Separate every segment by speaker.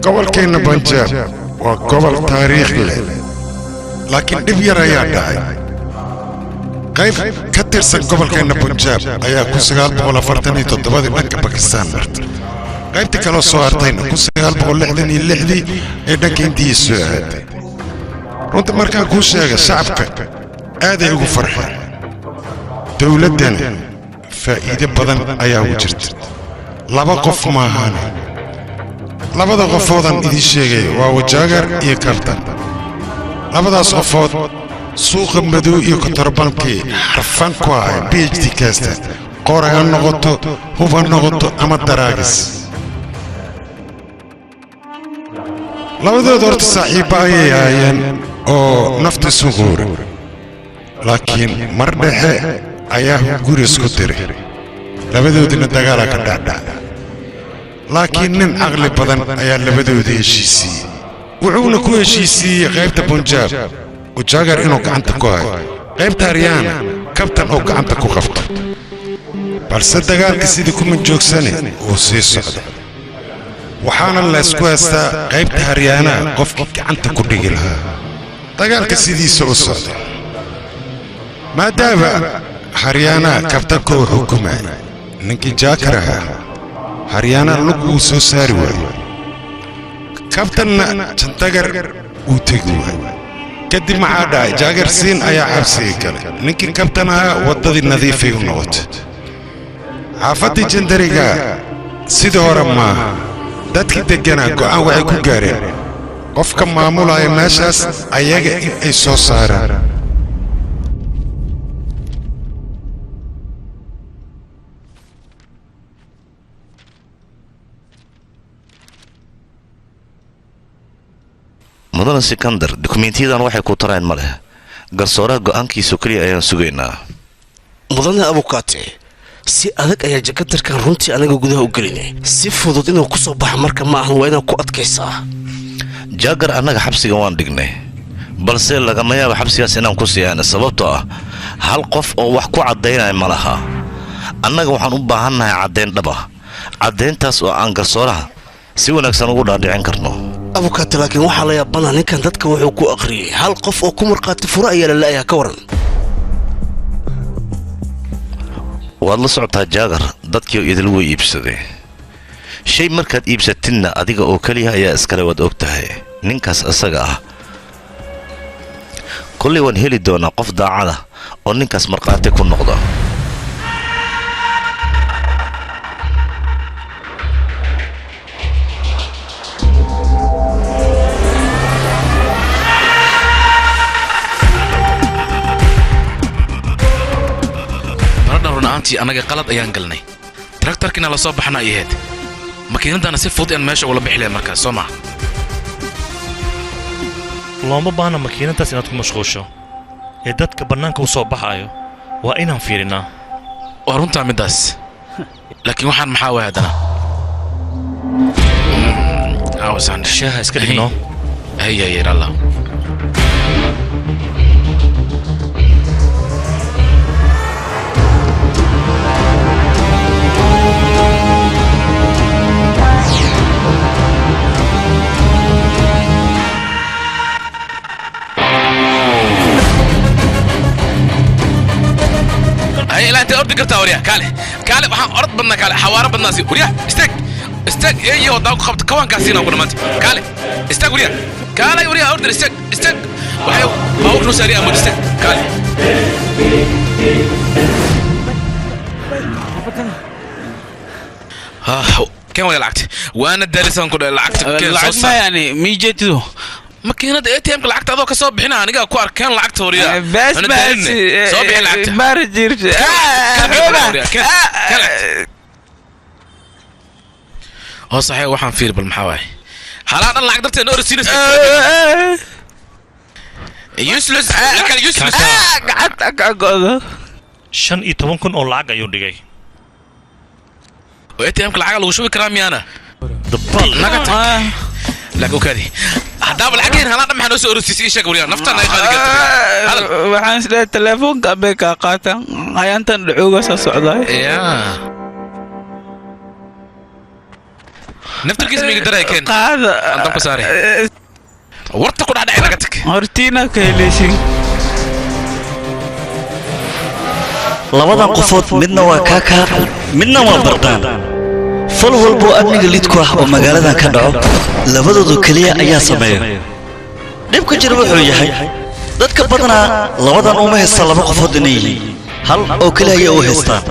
Speaker 1: قبل كينا بنجاب وقبل تاريخ له لكن دبير يا داعي قيب كتر سن قبل كينا بنجاب أيا كوسيال بقول فرتني تطبادي بنك باكستان مرت قيب تكلو صورتين كوسيال بقول لحدي إذا كنتي السؤال وانت مركا كوسيال شعبك هذا هو فرحة دولتنا فائدة بدن أيا وجرت لابا قف ما هاني لابا قفوضا إذي شيء ووجاجر يكرتن لابا صفوض سوق مدو يكتربانكي حرفان كواي بيج دي كاستا قورا النغطو هو النغطو أما الدراجس لابا دورت صاحبا ياين أو نفط الصغور لكن مردحة أياه قريس كتير لابدو دينا دقالا كدادا لكن نن أغلب بدن أياه لابدو دي شيسي وعونا كوي شيسي غيبتا بنجاب وجاقر إنو كعنتا كوي غيبتا ريانا كابتن أو كعنتا كو غفتا بلسا دقال كسيدي كو من جوك سنة وسي سعدا وحانا الله اسكواستا غيبتا ريانا قفكي كعنتا كو ديقلها دقال كسيدي سعو سعدا ما دابا هريانا كابتنكو حكومة ننكي جاكرها هريانا لقو سو ساروا كابتن جنتاقر وتقوها كدي معادا جاكر سين ايا حبسي كلا ننكي كابتنها وددي النظيفي ونوت عافتي جندريقا سيدو رما دادكي دقنا قوان وحي كو قارين قفكا معمولا اي ماشاس اياقا اي سو سارا
Speaker 2: مدن سكندر دوكيومنتيدان waxay ku tareen ma leh garsooraha go'aankiisa kaliya ayaan sugeynaa
Speaker 3: mudane abukaate si adag ayaa jakadarkan runtii anaga gudaha u gelinay si fudud inuu ku soo baxo marka ma ahan waa inaan ku adkaysaa
Speaker 2: jaagar anaga xabsiga waan dhignay balse lagama yaabo xabsigaas inaan ku siiyaan sababtoo ah hal qof oo wax ku cadeynay ma laha annaga waxaan u baahanahay cadeyn dhab ah cadeyntaas oo aan garsooraha si wanaagsan ugu dhaadhicin karno
Speaker 3: abukaate laakiin waxaa la yaabana ninkan dadka wuxuu ku aqriyay hal qof oo ku marqaati fura ayaa la laayaa ka waran
Speaker 2: waad la socotaa jaagar dadkii idil way iibsaday shay markaad iibsatidna adiga oo kaliya ayaa iskale wad ogtahay ninkaas asaga ah kulli waan heli doonaa qof daacada oo ninkaas marqaati ku noqda
Speaker 4: anaga qalad ayaan galnay traktarkina la soo baxna ay ahayd makiinadana si fudud aan meesha wala bixilay markaas Soomaa
Speaker 5: looma baahna makiinadaas inaad ku mashquusho ee dadka banaanka u soo baxayo waa inaan fiirinaa
Speaker 4: waa runta midaas laakiin waxaan maxaa way hadana awsan
Speaker 5: shaaha iska dhigno
Speaker 4: hay Allah لا انت ارد قرتها وريا كالي waxaan orod badna kale xawaaro badnaasi وريا استاك ايه وداك خبط كوان كاسينا ولا مانت كالي استاك وريا ورد استاك waxay baawru sariya ma استاك كالي كم ولا لعبت وانا دارسان كل لعبت
Speaker 6: ما يعني ميجتو
Speaker 4: ماكينه ATM لعقت ادو كسو بخينا انيغا ku arkeen lacagta wariya
Speaker 6: bas
Speaker 4: soo bixin lacagta
Speaker 6: ma rajirta
Speaker 4: oo saxay waxaan fiir bal maxaa waay halaan lacag darteena orsiinaysa useless lakal useless
Speaker 6: gacanta go'do
Speaker 5: 15,000 oo lacag ayuu dhigay
Speaker 4: ATM lacag lagu shubi karaa miyana dabal nagata لك وكذي هذا بالحكي هنا ما حنوس أورسيس إيش أقول يا نفتنا يا خالد
Speaker 6: هذا وحنا سلا التلفون قبل كاقاتا هاي أنت العوجة السعودية
Speaker 4: يا naftarkiis miiga daray keen
Speaker 6: qaada
Speaker 4: antan ku saare warta ku dhacay naga tag
Speaker 6: hortiina ka heleeshin
Speaker 7: labadan qofood midna waa kaaka midna waa bardaan fal walbo amniga lidku ah oo magaaladan ka dhaco labadoodu kaliya ayaa sameeyo dhibka jira wuxuu yahay dadka badanaa labadan uma haysta laba qofood inay yihiin hal oo kaliya u haystaan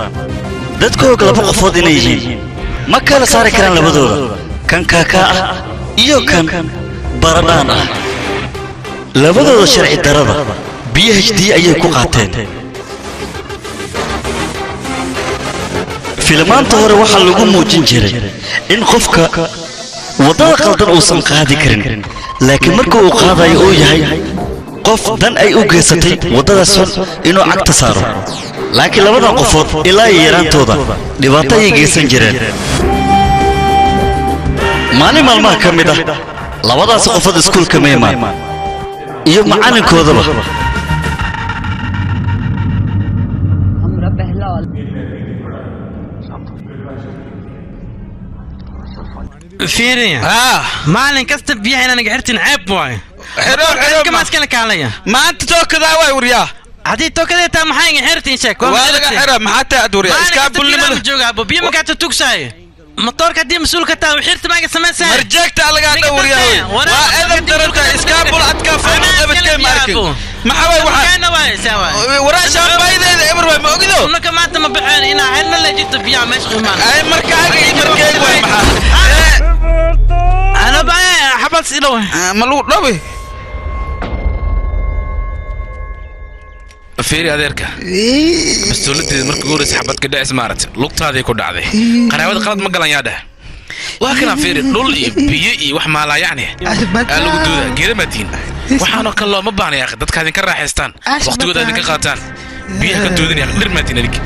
Speaker 7: dadkooga laba qofood inay yihiin ma kala saari karaan labadooda kan kaaka ah iyo kan baradaan ah labadooda sharci darada PhD ayay ku qaateen filmaanta hore waxa lagu muujin jiray in qofka wadada qaldan uusan qaadi karin laakiin marka uu qaadayo uu yahay qof dan ay u geysatay wadadaas inuu cagta saaro laakiin labadan qofood ilaa yaraantooda dhibaato ay geysan jireen maalin maalmaha ka mid ah labadaas qofood iskuulka meemaan iyo macalinkoodaba
Speaker 8: فيريا مالين كستب بيها انا قعرتين عيب واي حرام كما اسكنك عليا
Speaker 6: ما انت توكدا واي وريا
Speaker 8: عدي توكدا تا maxay xirtiin sheek
Speaker 6: walaga xira maxaa taa aduriya iska bulnimada
Speaker 8: jooga abo biyo ma ka tugsay motorka dii mas'uulka taa xirta maaga sameysay
Speaker 6: marjeegta laga dhawriya waa eedan daranta iska bul adka fayna abadkay markin maxaa way waxa waraasha baydeeda eber way ma ogido
Speaker 8: unka maanta ma baxeen ina xilna la jirto biyo meesh qiimaan
Speaker 6: ay markaaga iyo markay way maxaa
Speaker 8: ana baa xabal sido
Speaker 6: ma lu dhawi
Speaker 4: فيري أديرك بس ولدي مركب جورس حبت كده اسمارت لقطة هذه كده عادي قناة قلت مقلن ياده لكن فيري لولي بيجي وحما لا يعني قالوا جدوده غير مدين وحنا كله ما بان يا أخي دتك هذين كره حستان وقت جود هذين كقاتان بيجي كدودين يا أخي غير مدين لك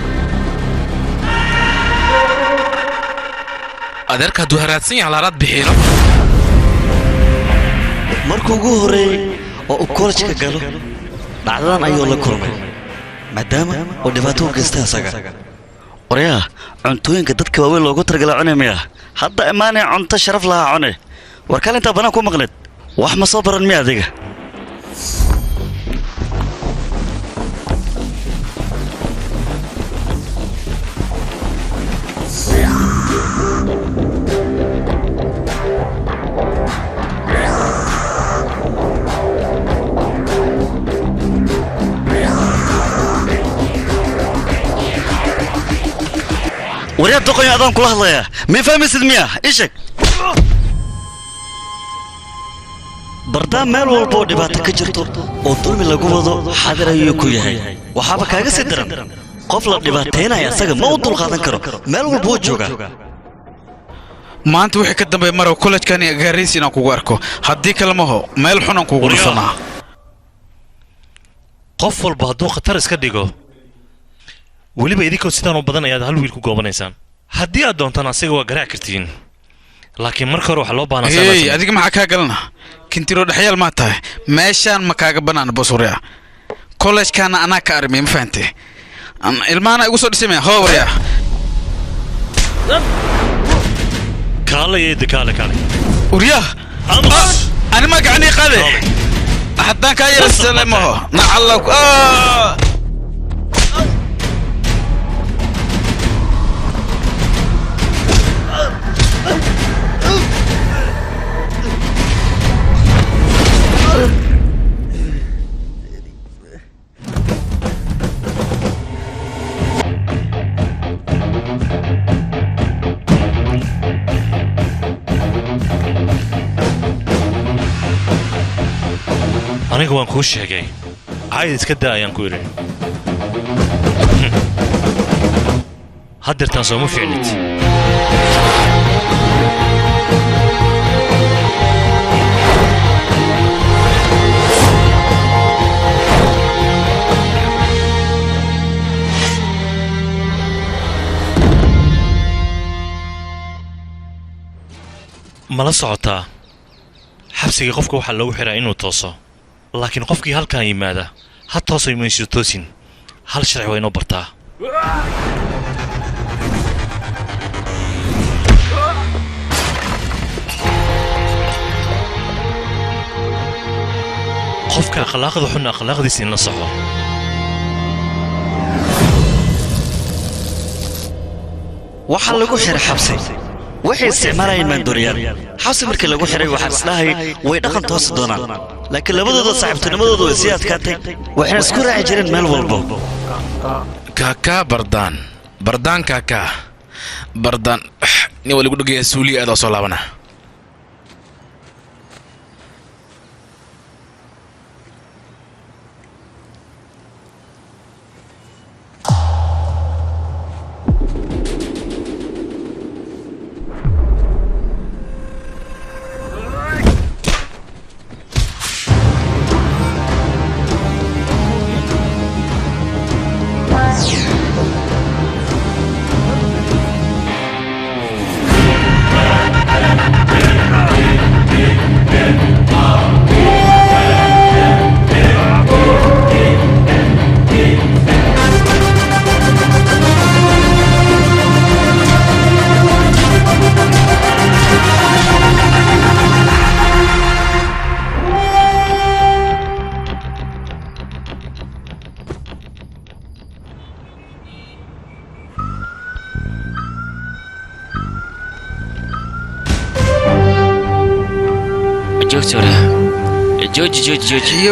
Speaker 4: أديرك دوهرات سين على رات بحيرة
Speaker 7: مركو جوري أو كورش كقالو dhacdadan ayuu la kulmay maadaama oo dhibaato u geystay asaga wariyaa cuntooyinka dadka waaweyn loogu targalay cunamaya hadda imaanay cunto sharaf lahaa cune war kale inta banaan ku maqleed wax ma soo baran miya adiga وريات دقي أذان كل هذا من فهم السدمية إيشك بردان مال والبودي باتكجرتو وطول اللي قوضو حاضر يكوي هاي وحابك هاي سدرن قفل الدباتين يا سجن ما وطول قادن كرو مال والبود جوجا
Speaker 6: ما أنت وحكي الدم مرة كلش كان يجاريسي ناكو أركو هديك المهو مال حنا ناكو غرفنا
Speaker 5: قفل بهدو خطر اسكديجو weliba idinko sidaan u badan ayaad hal wiil ku goobanaysaan haddii aad doontaan asiga waa garaac kartiin laakiin marka hore waxa loo baahnaa
Speaker 6: hey adiga maxaa ka galna kintiro dhaxyal ma tahay meeshaan ma kaaga banaan bosuriya college kana ana ka armay ma fahamtay ilmaana igu soo dhismay howriya
Speaker 5: kaale
Speaker 6: uriya ana ma gacani qade haddaan ka yar salaamo nacalak
Speaker 5: aniga waan kuu sheegay cayd iska daa ayaan ku yidhi haddeertaan sooma fiicnid mala socotaa xabsiga qofka waxaa loogu xiraa inuu tooso laakiin qofkii halkan yimaada ha toosay mayso toosin hal sharci waa inoo bartaa qofka akhlaaqda xun akhlaaqdiisa in la soco
Speaker 7: waxa lagu xiray xabsi waxay isticmaalayeen maandooriyaan xabsi markii lagu xiray waxaan islahay way dhaqan toosi doonaan laakiin labadooda saaxiibtinimadoodu way sii adkaatay waxayna isku raaci jireen meel walbo
Speaker 4: kaakaa bardaan kaakaa bardaan nin waligu dhagaya suuliya aad oo soo laabana
Speaker 9: جوجي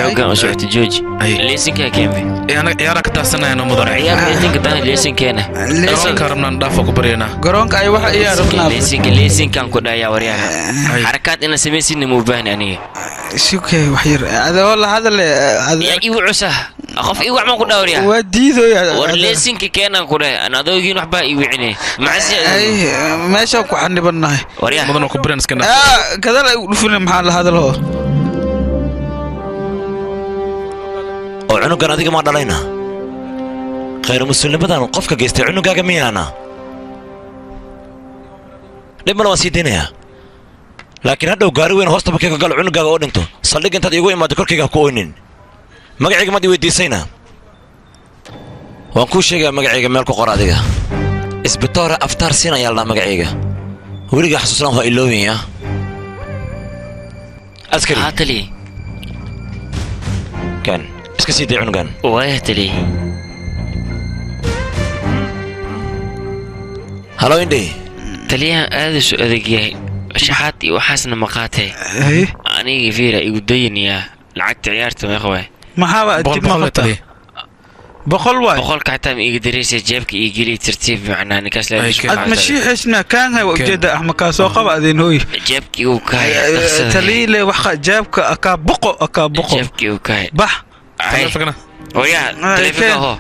Speaker 9: حوقان وسعت جوجي ليسن كامي
Speaker 4: انا ياراك تاسنا انا مدر
Speaker 9: عيال ليسن كان ليسن كان
Speaker 4: ليسن كرمنا ندافق برينا
Speaker 6: garoonka ay waxa iyo rabnaa
Speaker 9: ليسن كان كودا يا ورياها حركات انا سميسين مو باهن اني
Speaker 6: شوكي وحير هذا والله هذا اللي
Speaker 9: يا ايو عسى اخف ايو ما كودا ورياها
Speaker 6: وديدو يا
Speaker 9: ور ليسن كان كودا انا دوغين وحبا ايوعني معسي
Speaker 6: اي ماشي ku xanibanahay
Speaker 9: ورياها
Speaker 4: مدن ku برين iska
Speaker 6: كذا لا dhufin maxaa la hadalo
Speaker 2: oo cunugan adiga ma dhalayna khayr muslimadan qofka geystay cunugaaga miyaana dhibna waa sii deynaya laakiin hadda gaari weyn hoosta bakayga gal cunugaaga oo dhinto saldhig intaad iigu imaado korkayga ku oynin magacayga ma weydiisayna waan ku sheegay magacayga meel ku qor adiga isbitoora aftaar siin ayaa la magacayga weliga xasuusnaa waa iloobiya askari
Speaker 9: هاتلي
Speaker 2: كان اسك سيدي عنقان
Speaker 9: ويهتلي
Speaker 2: هلو اندي
Speaker 9: تليها هذا سو أذكي شحاتي وحسن مقاتي
Speaker 6: ايه
Speaker 9: أنا فيرا يودين يا لعقت عيارته يا أخوي
Speaker 6: maxaa ba dib ma qata boqol waay
Speaker 9: بقول كعتم يقدريس جيبك يجي ترتيب معنا نكاس لا
Speaker 6: ad mashiixisna kaan hay ujeeda ahma ka soo qabaadeen hooy
Speaker 9: جيبك وكاي
Speaker 6: taliile waxa jaabka aka boqo
Speaker 9: جيبك وكاي
Speaker 6: bax
Speaker 4: تلفقنا
Speaker 9: ويا تلفك هو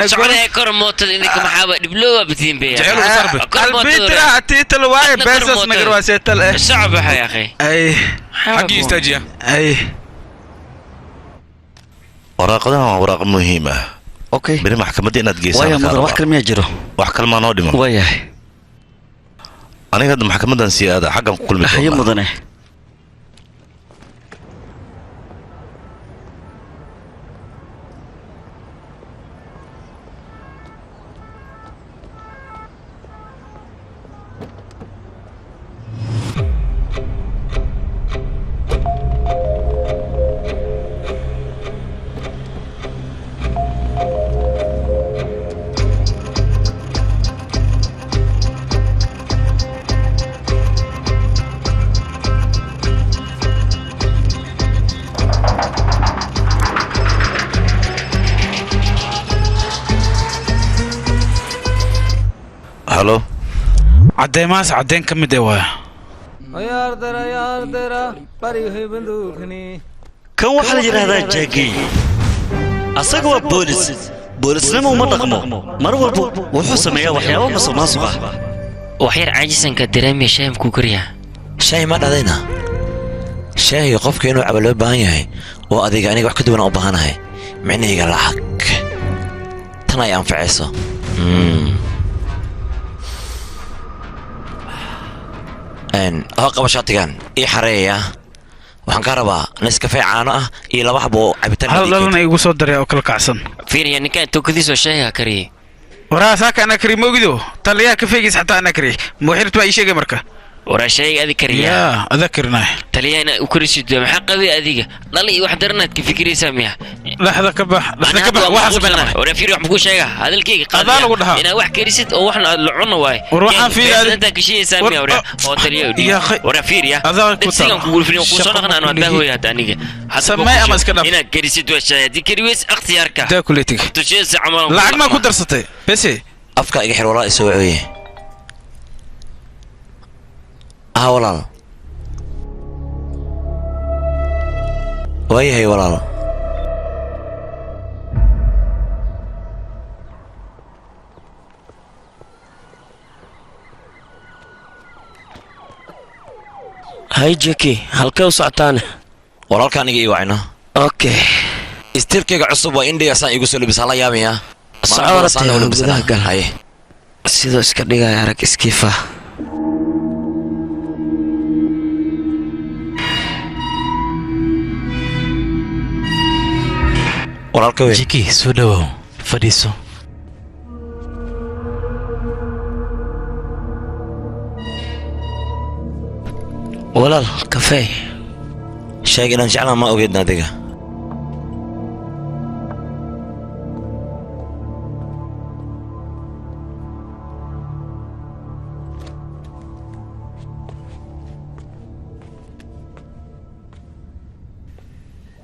Speaker 9: سعودي كور موت إنك محابة دبلوة بتين بيا
Speaker 4: جعلوا صربت
Speaker 6: البيترا تيتل واي بس نقر واسيتل
Speaker 9: صعب يا أخي
Speaker 6: اي
Speaker 4: حقي استاجيا
Speaker 6: اي
Speaker 2: waraaqadaha waa waraaq muhiim ah
Speaker 7: okay
Speaker 2: bari maxkamadda inaad geysaan
Speaker 7: waya mudar wax kale miyaa jiro
Speaker 2: wax kale ma noo dhiman
Speaker 7: wayahay
Speaker 2: aniga hadda maxkamadan sii aada xaggan ku kulmi
Speaker 7: haye mudane
Speaker 2: halo
Speaker 6: cadeemaas cadeen ka mid ah waa
Speaker 7: kan waxaa la yidhaahdaa jaagey asaga waa boolis boolisnimo uma dhaqmo mar walba wuxuu sameeyaa waxyaabo musuqmaasuq ah
Speaker 9: وحير عاجزا كدرامي شايم كوكريا
Speaker 2: shay ma dhadayna shay qofka inuu cabo loo baahan yahay oo adiga aniga wax ka duwan u baahanahay micnahayga lacag tan ay anfacayso هو قبل شاتيان إيه حرية وحنكربا ناس كافيه عانا إيه لو حبوا عبتان
Speaker 6: هل لنا يقول صدر يا أكل كعسن
Speaker 9: فيني يعني كان توكديس وشاي كريه
Speaker 6: وراسك أنا كريم موجودو طليا كيف يجلس حتى أنا كريه محيرت بأي شيء مركا
Speaker 9: ورا شيء هذه كريا
Speaker 6: يا أذكرنا
Speaker 9: تلي أنا وكريسيد محق ذي أذيك ضلي واحد رنات كيف فكري ساميها
Speaker 6: لحظة كبح واحد سبنا
Speaker 9: ورا في روح مقول شيء هذا الكيك
Speaker 6: هذا لو قلها
Speaker 9: أنا واحد كريسيد أو واحد لعنا واي
Speaker 6: وروح في
Speaker 9: أنت كشيء ساميها ورا أو تلي
Speaker 6: يا أخي
Speaker 9: ورا في ريا
Speaker 6: هذا
Speaker 9: تسيلم كقول في يوم كوسنا أنا هذا يا تانيك
Speaker 6: سماي أمس كذا
Speaker 9: هنا كريسيد وش دي كريوس اختيارك
Speaker 6: ده كليتك
Speaker 9: تشيل عمل
Speaker 6: لعق ما كنت درستي بس
Speaker 10: afka iga xir walaa isoo wacooye walaal waayahay walaal
Speaker 3: hay jeki halkee u socotaane
Speaker 10: walaalka aniga ii wacayno
Speaker 3: okay
Speaker 10: istirkeyga cusub waa indhigaasaan igu soo labis hala yaabaya
Speaker 3: gudaha gal sidoo iska dhigaya arag iskiifa
Speaker 10: walaalka wey
Speaker 8: jiki soo dhawow fadhiiso
Speaker 3: walaal kafee
Speaker 10: sheeg inaan jeclaa ma ogeedna adiga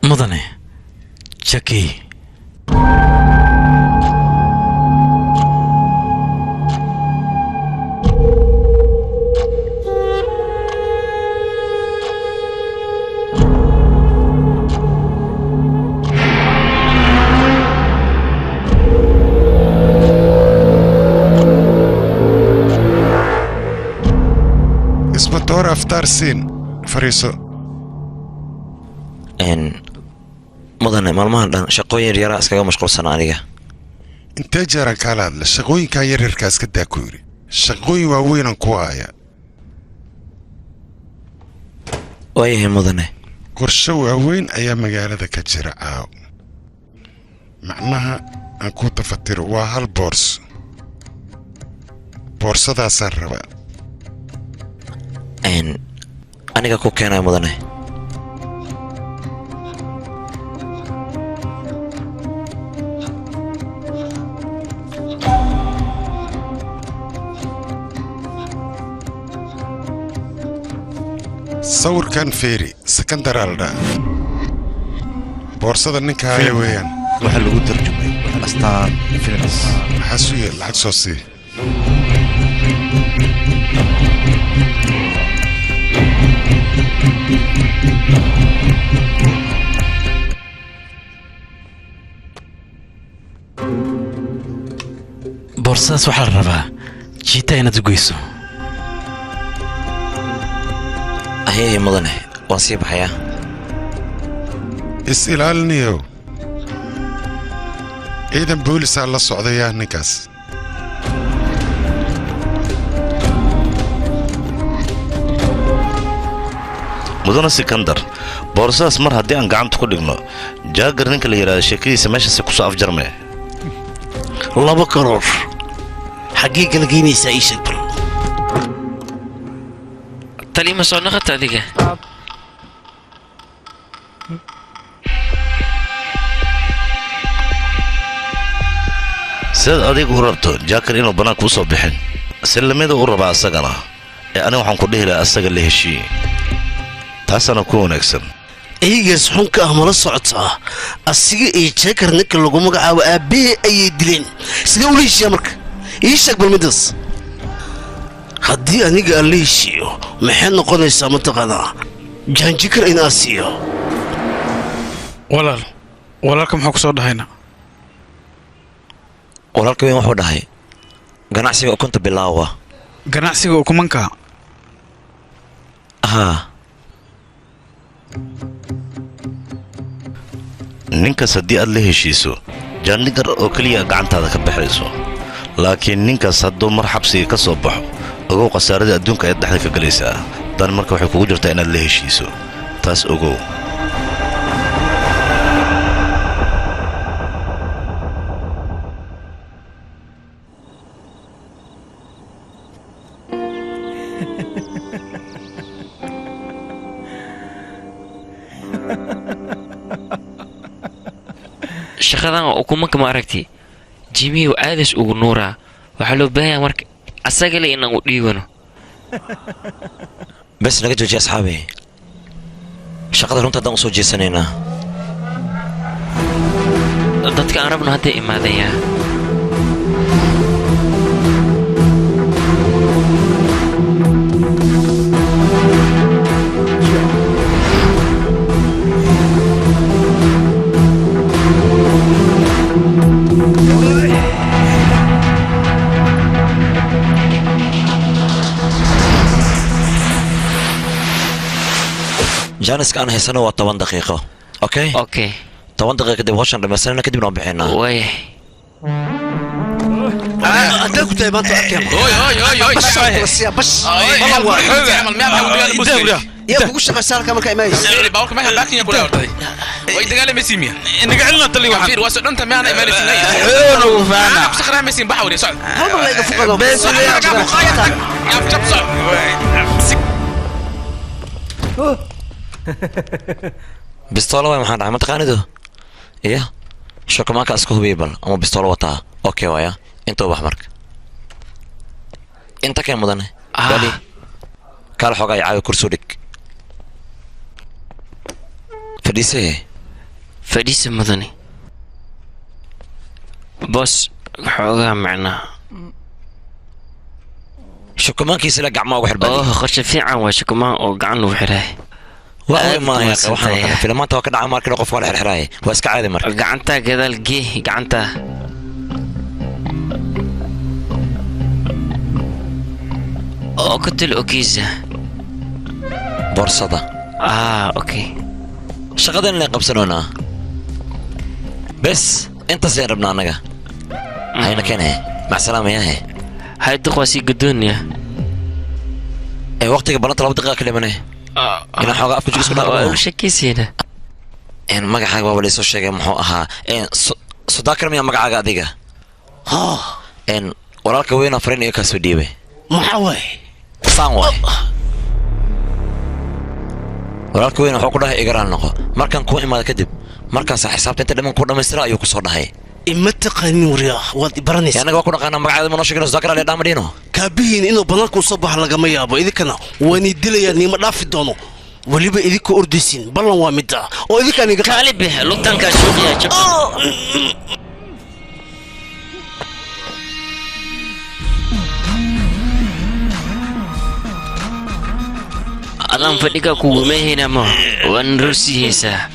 Speaker 8: mudane jaki
Speaker 1: isbatoor aftaar siin fariiso
Speaker 10: mudane maalmahan dhan shaqooyin yaraa iskaga mashquulsana aniga
Speaker 1: intee jeeraan kaala hadla shaqooyinkaa yaryarkaa iska daa ku yidhi shaqooyin waaweynan ku aaya
Speaker 10: waayahay mudane
Speaker 1: qorshe waaweyn ayaa magaalada ka jira caaw macnaha aan ku tafatiro waa hal boorso boorsadaasaan rabaa
Speaker 10: aniga ku keenaya mudane
Speaker 1: sawirkan feeri sekandaraalda boorsada ninka haya weeyaan
Speaker 11: waxaa lagu tarjumay astaan films
Speaker 1: maxaa suye lacag soo sii
Speaker 8: boorsadaas waxaa la rabaa jiita inaad ugeyso
Speaker 10: ayay mudane waan sii baxayaa
Speaker 1: is ilaaliniyow ciidan boolisaa la socdayaa ninkaas
Speaker 2: mudane sikandar boorsadaas mar haddii aan gacanta ku dhigno jaagar ninka la yidhaahdo sheekadiisa meeshaasi ku soo afjarmee
Speaker 3: 2 karoor xaggee kala geynaysaa ii sheeg bal
Speaker 9: tali ma soo noqota adiga
Speaker 2: sidaad adiga u rabto jaakar inuu bannaanka u soo bixin sillamida u rabaa asagana ee aniga waxaan ku dhihi lahaa asaga la heshiiye taasaana ku wanaagsan
Speaker 3: eygaas xunka ah mala socotaa asiga iyo jeekar ninka lagu magacaabo aabbahee ayay dileen sidee ula heshiiyaa marka ii sheeg bal midaas haddii aniga aan la heshiiyo maxay noqonaysaa mataqaanaa jaanjikar inaa siiyo
Speaker 6: walaalka muxuu ku soo dhahayna
Speaker 10: walaalka weyn wuxuu dhahay ganacsiga ukunta bilaawa
Speaker 6: ganacsiga ukumanka
Speaker 10: haa
Speaker 2: ninkaas haddii aad la heshiiso jaannigar oo keliya gacantaada ka baxayso laakiin ninkaas hadduu mar xabsiga ka soo baxo ogow khasaaradii adduunka ayaad dhexda ka gelaysaa dan marka waxay kugu jirtaa inaad la heshiiso taas ogow
Speaker 9: shaqadan ukumanka ma aragti jimiyo aadash ugu nuuraa waxaa loo baahanyaa marka asaga le inaan u dhiibano
Speaker 10: bes naga joojiya asxaabi shaqada runta haddaan usoo jeesanaynaa
Speaker 9: dadka aan rabno hadday imaadayaa
Speaker 10: jaaniska aan haysano waa 10 daqiiqo okay 10 daqiiqo kadib hawshan dhammaysanayna kadibna waan bixinaa
Speaker 9: way
Speaker 3: haddaa ku tahay maanta arkeen يا ابو وش مسالك ما كان مايس
Speaker 4: اللي باوك ما باكين يقول ورتي وي دغال ميسيميا
Speaker 6: انك علنا طلي واحد
Speaker 4: فير واسو دنت ما انا مالتي
Speaker 6: انا فانا
Speaker 4: بسخرها ميسين بحوري صعد
Speaker 3: والله يقف فوق
Speaker 4: بس يا جاب صعد
Speaker 10: بستولة وين محمد عم تقاندو إيه شو كمان كأسكو بيبل أما بستولة وطا أوكي ويا أنتوا بحمرك أنت كم مدني بالي كار حقا يعاود كرسولك
Speaker 9: فديسة مدني بس حقا معنا
Speaker 10: شو كمان كيس لك عما وحر بالي
Speaker 9: خش في عوا شو كمان وقعنو وحراه
Speaker 10: والله ما يا أخي وحنا في لما أنت وكنا عمار كنا قف ولا حراي واسك عادي مرك
Speaker 9: قعنتا كذا الجي قعنتا قتل أوكيزة
Speaker 10: بورصة
Speaker 9: أوكي
Speaker 10: شغلنا اللي قبسنونا بس أنت زين ربنا نجا هاي كان هي مع السلامة يا هي
Speaker 9: هاي تقوسي قدونيا
Speaker 10: أي وقتك بنات لو دقيقة كلمة إن حاجة أفكر جلس كنا
Speaker 9: وش كيسينا
Speaker 10: إن ما حاجة ولا يسوي شيء محوها إن صداقة ميا ما حاجة ديجا إن وراك وين أفرين يكسر ديبه
Speaker 3: محوي
Speaker 10: صانوي وراك وين حقوله إجران نقو مركان كون ما كذب مركان صح حسابت أنت لما كنا مسرع يكسرنا هاي
Speaker 3: إما تقني وريا ودي برنيس
Speaker 10: يعني وكنا قانا مقعد من وشكل الذكر اللي دام دينه
Speaker 3: كابين إنه بناكو صباح لقى يابا إذا كنا وندي يعني ما في دونه وليبا إذا كأردسين بلان وامدا أو إذا كان
Speaker 9: كالبه لقطان كشوفيا شوف Alam fadika ku mehina mo wan rusi hesa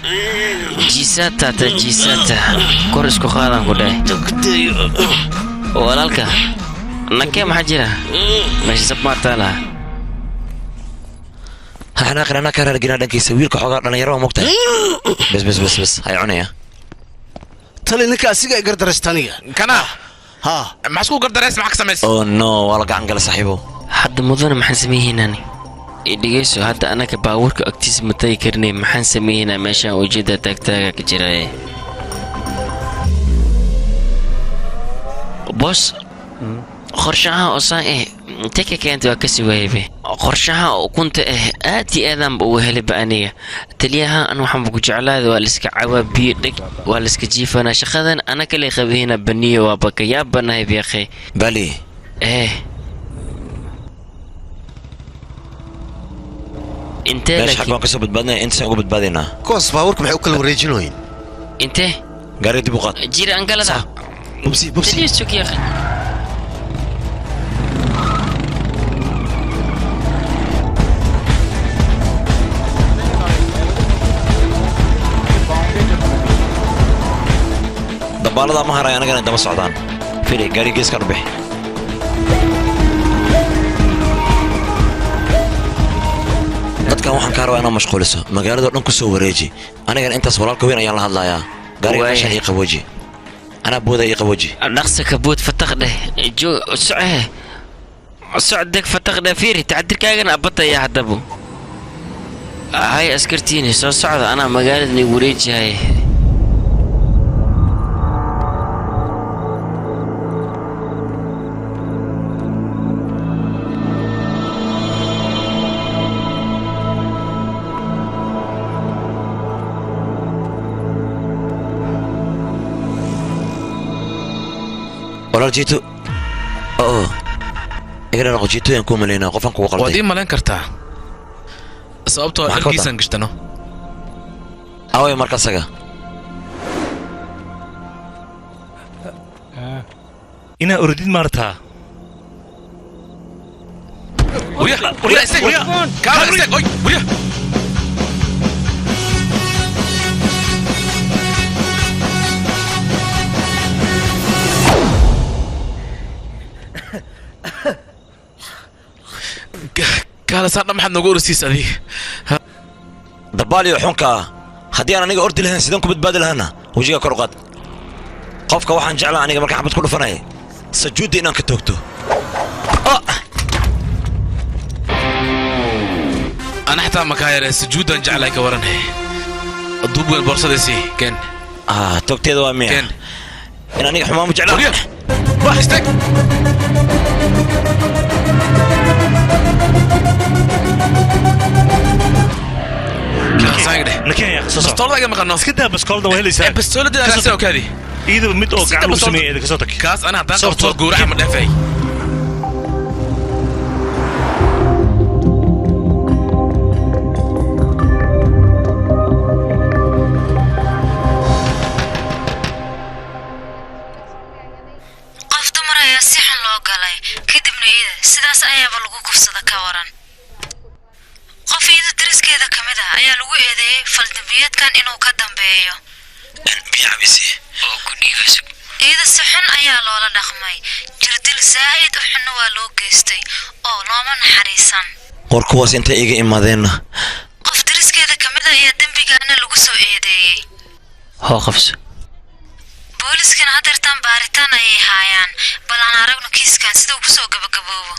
Speaker 9: jisata ta jisata koris ko qadan ko day walalka nakee maxaa jira meesha sabmaatala
Speaker 10: أنا قرأنا كرر جينا دنكي سوير كحاجة أنا يروح مقطع بس هاي عنيا
Speaker 3: تلي نكا سيجا يقدر ثانية
Speaker 4: كنا
Speaker 3: ها
Speaker 4: معسكو قدر اسمع أحسن مس
Speaker 10: أوه نو والله قاعد نقول صاحبه
Speaker 9: حد مظن محن سميه هناني إديجيسو هذا أنا كباورك أكتيس متذكرني محن سميه هنا ماشى وجدة تكتاك كجراي بوس qorshaha osan take keento waa kasi waaybe qorshaha kunta aati aadam buu helay aniga taliyaha aan waxaan ku jeclaaday waa liska cawaabiyo dhig waa liska jiifana shaqadan ana kale qabeena baniyo waa baka yaabanahay biyaxay
Speaker 10: bali
Speaker 9: انت
Speaker 10: ليش حكون كسب بدنا انت سوق بدنا
Speaker 11: كوس باورك maxay u kala wareejinooyin
Speaker 9: انت
Speaker 10: gaari dib u qaad
Speaker 9: jira angalada
Speaker 11: bubsi
Speaker 9: تليس شو يا اخي
Speaker 10: dabaalada ma haray anagana daba socdaan fili gaari gees ka bixi dadkan waxaan ka rabaa inaan mashquuliso magaalada dhan ku soo wareeji anigana intaas walaalka weyn ayaan la hadlayaa gaariga meeshan ii qabooji anaa booda ii qabooji
Speaker 9: naqsaka bood fataqde jo socdek fataqde fiiri tacdirkaagana abata yaa hadabu hay askartiini soo socda anaa magaalada wareejihay
Speaker 10: walaal jiito oo igana noqo jiito aan ku maleynaa qofan ku qalday
Speaker 4: wadii maleen kartaa sababtoo ah halkiisan gashtano
Speaker 10: away markasaga
Speaker 5: ina ordid martaa
Speaker 4: وريا استك كامل استك اوي وريا قال صار ما حد نقول رسيس هذه
Speaker 10: دبالي وحنكا هدي انا نيجا اردي لهن سيدان كبدبادل هنا وجيga kor qad qofka waxaan jeclaa aniga marka xabad ku dhufanay sajuudi inaan ka toogto
Speaker 4: انا حتى مكاير سجودا جعلك ورنه الضوب البورصه دي كان
Speaker 10: توقتيده waa miya
Speaker 4: كان
Speaker 10: in aniga xumaan jeclaa
Speaker 4: راح استك
Speaker 5: لكن يا خصوصا
Speaker 4: بستولة ما قناص
Speaker 5: كده بسكولدا وهلي ساعد
Speaker 4: بستولة دي انا سوي كذي
Speaker 5: اذا مد او قاعد مسمي اذا كسوتك
Speaker 4: كاس انا هدان صوت قورع من دافعي
Speaker 12: kadibna iyada sidaas ayaaba lagu kufsada ka waran qof iyada dariskeeda ka mid ah ayaa lagu eedeeyay faldambiyeedkan inuu ka dambeeyo
Speaker 10: biyabisi
Speaker 12: oo ku dhiibasho iyada si xun ayaa loola dhaqmay jirdil zaa'id u xun waa loo geystay oo looma naxariisan
Speaker 10: war kuwaas inta iga imaadeenna
Speaker 12: qof dariskeeda ka mid ah ayaa dambigaana lagu soo eedeeyay
Speaker 9: qofs
Speaker 12: booliskana hadeertaan baaritaan ayay haayaan bal aan aragno kiiskan sida uu kusoo gabagaboobo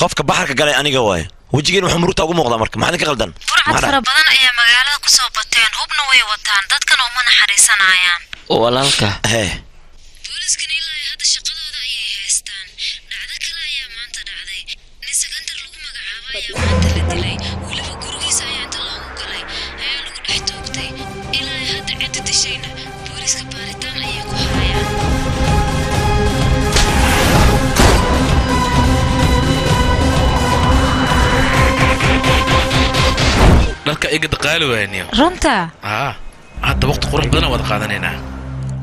Speaker 10: qofka baxarka galay aniga waay wajigeen wuxuu muruta ugu muuqdaa marka maxaa ka qaldan
Speaker 12: burcad fara badan ayaa magaalada ku soo bateen hubna way wataan dadkana uma naxariisanayaan
Speaker 9: walaalka
Speaker 12: booliskana ilaa hadda shaqadooda ayay haystaan dhacdo kale ayaa maanta dhacday nin sekandar lagu magacaabo ayaa maanta la dilay weliba gurigiisa ayaa inta loogu galay ayaa lagu dhex toogtay ilaa hadda cidda dishayna booliska baaritaan ayay ku hayaan
Speaker 4: dharka iga daqaali waayniyo
Speaker 13: runta
Speaker 4: hadda waqti qurux badan wada qaadanaynaa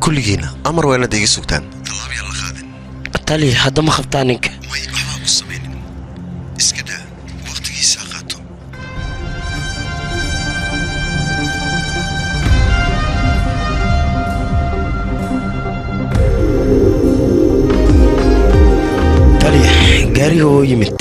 Speaker 11: kulligiina amar weynad iga sugtaan tallaabyaa la qaadin
Speaker 3: tali hadda ma qabtaa ninka
Speaker 11: may waxbaa ku samaynin iska daa waqtigiisa qaato
Speaker 3: tali gaariga oo yimid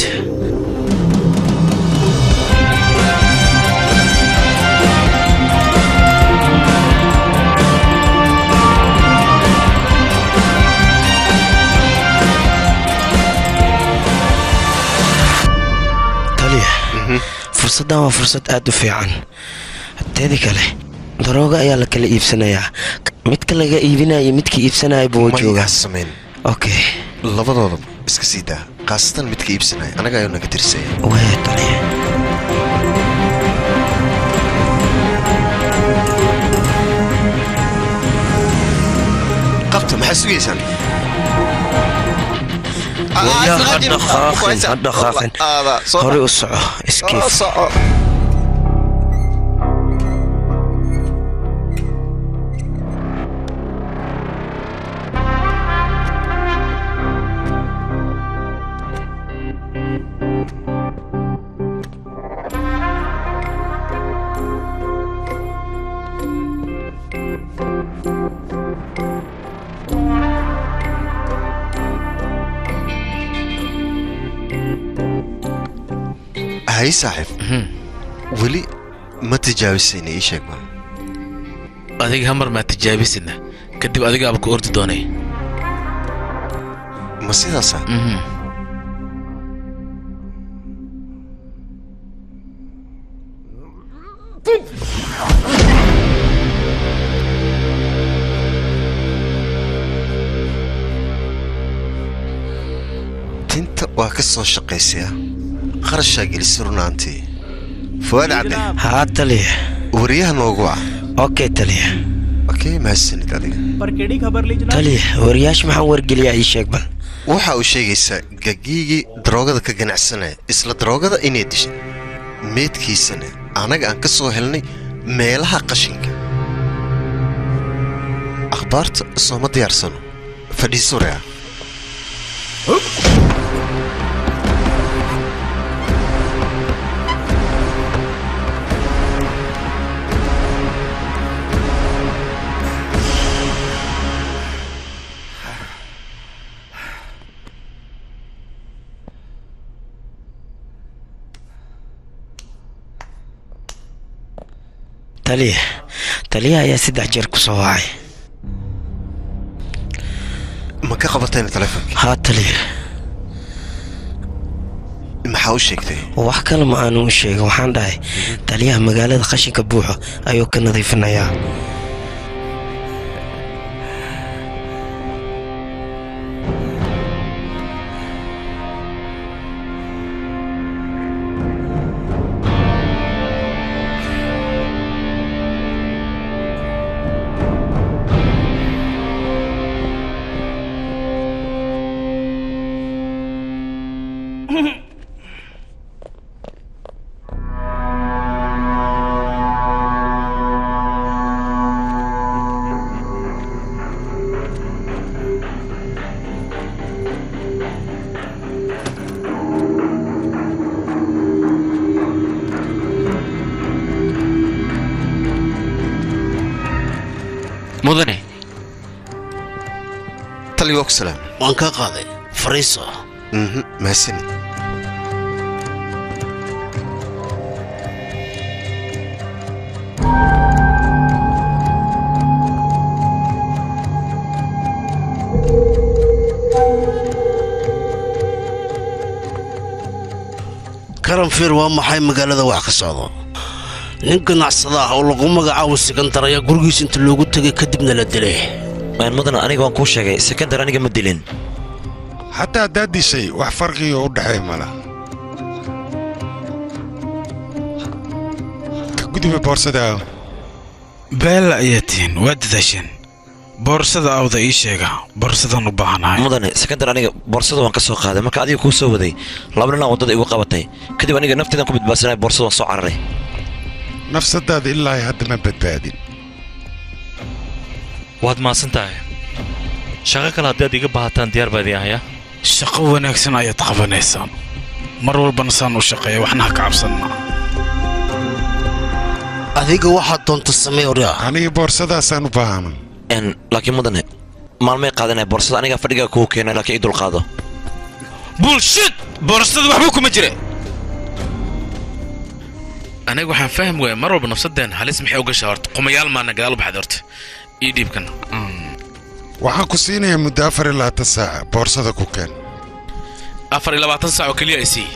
Speaker 3: fursaddan waa fursad aad u fiican teedi kale darooga ayaa la kala iibsanayaa midka laga iibinaya midka iibsanaya buu joogaa
Speaker 11: samayn
Speaker 3: okay
Speaker 11: labadooda iska sii daa qaasatan midka iibsanaya anaga ayuu naga tirsaya
Speaker 3: waa taliya
Speaker 11: qabta maxaa sugaysaan
Speaker 3: hadhaqaaqin hore u soco iskiif
Speaker 11: هاي صاحب ولي ما تجاوزني ايش يا
Speaker 4: adiga hamar ma tijaabisina kadib adiga abku ordi doonay
Speaker 11: ma sidaas tinta waa ka soo shaqaysayaa qarashaa gelisa runaantii fuwaad cadde
Speaker 3: haa taliya
Speaker 11: wariyaha noogu ah
Speaker 3: okay taliya
Speaker 11: okay mahadsanid adiga
Speaker 3: taliya wariyaasha maxaan wargeliyaa ii sheeg bal
Speaker 11: waxa uu sheegaysaa gagiigii daroogada ka ganacsanaya isla daroogada inay dishay meedkiisana anaga aan ka soo helnay meelaha qashinka akhbaarta sooma diyaarsano fadhiiso rea
Speaker 3: taliya ayaa 3 jeer ku soo wacay
Speaker 11: ma ka qabatayna telefoonka
Speaker 3: haa taliya
Speaker 11: maxaa u sheegtay
Speaker 3: wax kale ma aanu u sheegin waxaan dhahay taliyaha magaalada qashinka buuxo ayuu ka nadiifinayaa
Speaker 9: mudane
Speaker 11: taliyo salaam
Speaker 3: waan ka qaaday fariiso
Speaker 11: mahadsanid
Speaker 3: karanfiir waa maxay magaalada wax ka socdo nin ganacsada ah oo lagu magacaabo sekandar ayaa gurigiis inta loogu tegay kadibna la dilay
Speaker 10: mudana aniga waan kuu sheegay sekandar aniga ma dilin
Speaker 1: xataa haddaad dishay wax farqiga u dhexeey mala ka gudube boorsada
Speaker 6: beella ayaa tihiin waa dadaasheen boorsada awda ii sheega boorsadaan u baahanahay
Speaker 10: mudane sekandar aniga boorsada waan ka soo qaaday marka adiga kuu soo waday laba nin waddada igu qabatay kadib aniga nafteedan ku badbaadsanay boorsada waan soo cararay
Speaker 1: nafsadaada ilaahay hadda ma badbaadin
Speaker 5: waad mahadsan tahay shaqo kale haddaad iga baahataan diyaar baad ii ahayaa
Speaker 6: shaqo wanaagsan ayaad qabanaysaan mar walbana saan u shaqeeya waxna ha ka cabsanna
Speaker 3: adiga waxaad doonta samee oraa
Speaker 1: aniga boorsadaasaan u baahana
Speaker 10: laakiin mudane maalmay qaadanaya boorsada aniga fadhigaa kuu keenay laakiin ii dulqaado
Speaker 6: bullshit boorsada waxba kuma jira
Speaker 4: aniga waxaan fahmi waaya mar walba nafsadeen halis maxay u gashaa horta qumayaal maana gadaal u baxday horta ii dhiibkan
Speaker 1: waxaan ku siinayaa muddo 24 saac boorsada ku keen
Speaker 4: 24 saac oo keliya ay sii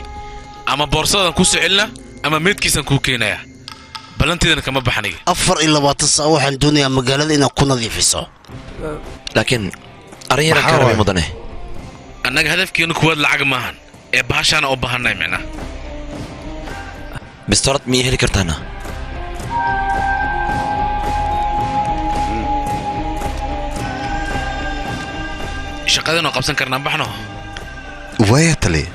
Speaker 4: ama boorsadan ku soo celina ama meedkiisan kuu keenaya balanteedana kama baxaniga
Speaker 3: 24 saac waxaan doonayaa magaalada inaad ku nadiifiso
Speaker 10: laakiin arrin yar ka rabay mudane
Speaker 4: annaga hadafkeenu kuwaad lacag maahan ee baashaana u baahanay macna
Speaker 10: bistoolad miyay heli kartaana
Speaker 4: shaqadeenoo qabsan karnaa baxno
Speaker 11: waaya taliya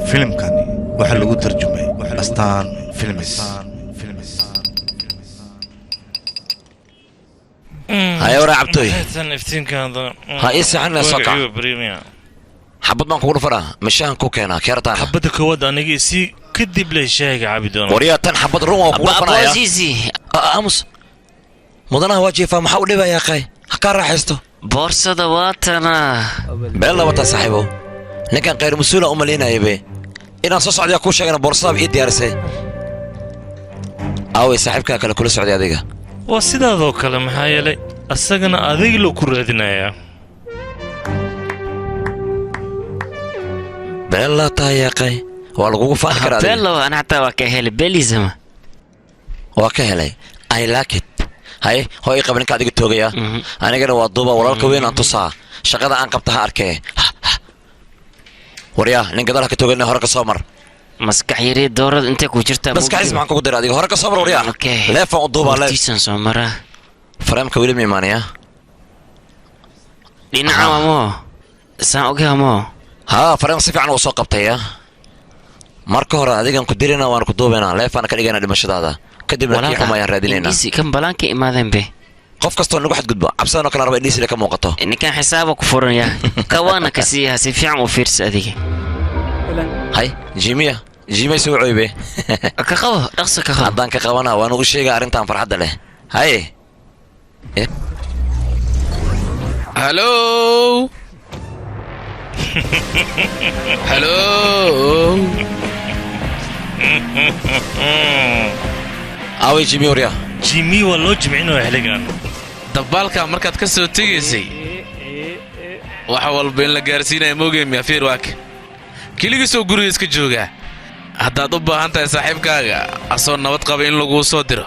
Speaker 13: filimkani waxaa lagu tarjumay astaan filmis
Speaker 10: هاي ورا عبتوي
Speaker 5: ها
Speaker 10: ها يسحنا سوكا حبط ما نقول فرا مشان كوكينا كيرتان
Speaker 5: حبط كود أنا سي كدب لي شيء عبيدون
Speaker 10: وريا تن حبط روما وقول فرا يا
Speaker 9: عزيزي
Speaker 10: أمس مدنا واجي فمحاول لي يا أخي هكار راحسته
Speaker 9: بورصة دواتنا
Speaker 10: بلا وتا صاحبه لكن غير مسؤولة أملينا يبي إن أصوص عليها كل شيء أنا بورصة بإيدي أرسي أو صاحبك كان كل سعودية ديجا
Speaker 5: وسيدا ذو كلام هاي أسجنا أذيك لو كردنا يا
Speaker 10: بلا تايقي والغو فاكر
Speaker 9: بلا أنا حتى وكهل بلي زما
Speaker 10: وكهلي I like it هاي هو قبل إنك أديك توجيا أنا كده وضوبة وراك وين أنت صا شقة عن قبتها أركي وريا نقدر لك توجينا هرك صامر
Speaker 9: مسكح يريد دورة أنت كوجرت
Speaker 10: مسكح اسمع عنك قدر أديك هرك صامر وريا لا فوضوبة لا
Speaker 9: تيسن صامرة
Speaker 10: فرام كويل ميمانيا
Speaker 9: لنا عمو ساوجها مو
Speaker 10: ها فرام صفي عن وساق قبتها marka hore adigan ku dirina waan ku duubeena leefana ka dhigana dhimashada hada kadib la kiixumayaan raadinayna
Speaker 9: isi kan balaanka imaadeen be
Speaker 10: qof kasto nagu xad gudbo cabsana kala raba dhiisile ka muuqato
Speaker 9: ninkan xisaaba ku furan yaa kawana ka siiyaa si fiican u fiirsa adiga
Speaker 10: hay jimiya soo cuybe
Speaker 9: ka qabo dhaqso ka qabo
Speaker 10: haddaan ka qabana waan ugu sheegay arrintan farxadda leh hay
Speaker 4: hello hello
Speaker 10: awi jimmy وريا
Speaker 5: جيمي والله جمعنا اهلكان
Speaker 4: dabaalka markaad ka soo tageysay waxa walba in la gaarsiinayo moogay miyafiir waak kaligiis oo guriga iska jooga haddaad u baahan tahay saaxiibkaaga asoo nabad qaba in lagu soo diro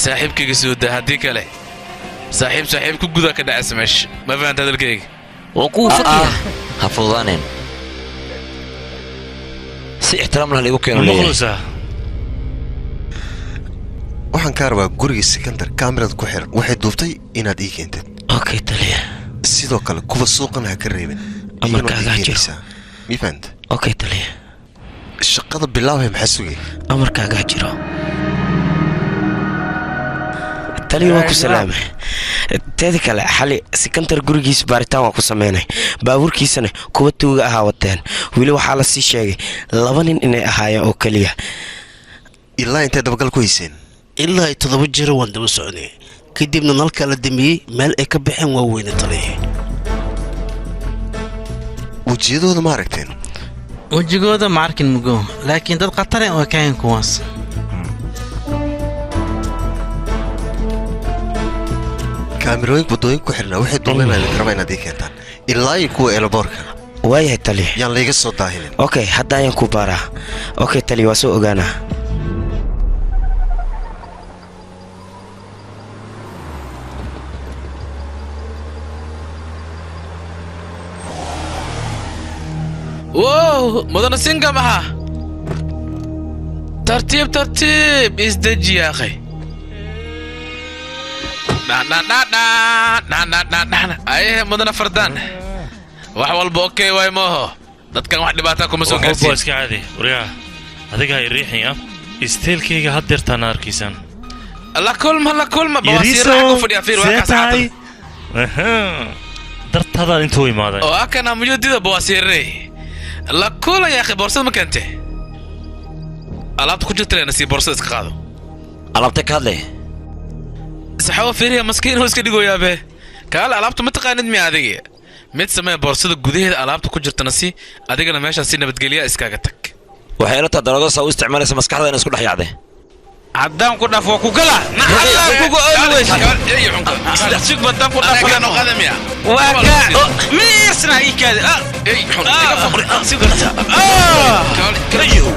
Speaker 4: saaxiibkayga soo daa haddii kale saaxiib ku guda ka dhacaysa meesha ma fahanta hadalkayga
Speaker 9: waa kuu fakiya
Speaker 10: ha fududaanin si ixtiraam lah liigu keeno
Speaker 5: leeyahay
Speaker 11: waxaan ka rabaa guriga Sikandar kaamirada ku xiran waxay duubtay inaad ii keentid
Speaker 3: okay taliya
Speaker 11: sidoo kale kuwa suuqana ha ka reebin
Speaker 3: amarkaaga jiro
Speaker 11: mi fahant
Speaker 3: okay taliya
Speaker 11: shaqada bilaaway maxaa sugay
Speaker 3: amarkaaga jiro taliya waa ku salaamay teedi kale xali Sikandar gurigiisa baaritaan waa ku sameynay baabuurkiisana kuwa tuuga ahaa wateen wili waxaa la sii sheegay 2 nin inay ahaayeen oo kaliya
Speaker 11: ilaa intee dabagal ku hayseen
Speaker 3: ilaa 7 jeer waan daba soconay kadibna nalka la damiyay meel ay ka baxeen waa weyn taliya
Speaker 11: wajiyadooda ma aragteen
Speaker 8: wajigooda ma arkin mugo laakiin dad qatar ah oo kayn kuwaas
Speaker 11: kaamirooyin wadooyin ku xirnaa waxay duubanayaan la rabaa inaad ii keentaan ilaa iyo kuwa eelaboorka
Speaker 3: waayahay taliya
Speaker 11: yaan layga soo daahinin
Speaker 3: okay hadda ayaan ku baaraa okay taliya waa soo ogaanaa
Speaker 4: wow mudana singa maha tartiib isdaji ya akhi aye mudana fardaan wax walba okay way mooho dadkan wax dhibaato kuma soo gaarsiin
Speaker 5: iska caadi wariyaa adiga ay riixaya isteelkayga had deertaan arkiisan
Speaker 4: la kulma bawasiir ku fadhiya fiir waa ka saacad
Speaker 5: dartada intuu imaaday
Speaker 4: oo akana mujadida bawasiirey la kula ya akhi borsad ma kante alaabta ku jirta nasiib borsad iska qaado
Speaker 10: alaabta ka hadlay
Speaker 4: saxaw fiiriya maskiin oo iska dhigo yaabe kaala alaabta ma taqaanid mi adiga mid samee borsada gudaheeda alaabta ku jirta nasi adigana meesha si nabadgeliya iskaga tag
Speaker 10: waxay la tadarado soo isticmaalaysa maskaxda in isku dhaxyaacday
Speaker 6: haddaan ku dhafo ku gala naxalla kugu oolweysa isla sig badan ku dhafo waa ka miisna ikada ay xun iga faqri sigurta kayo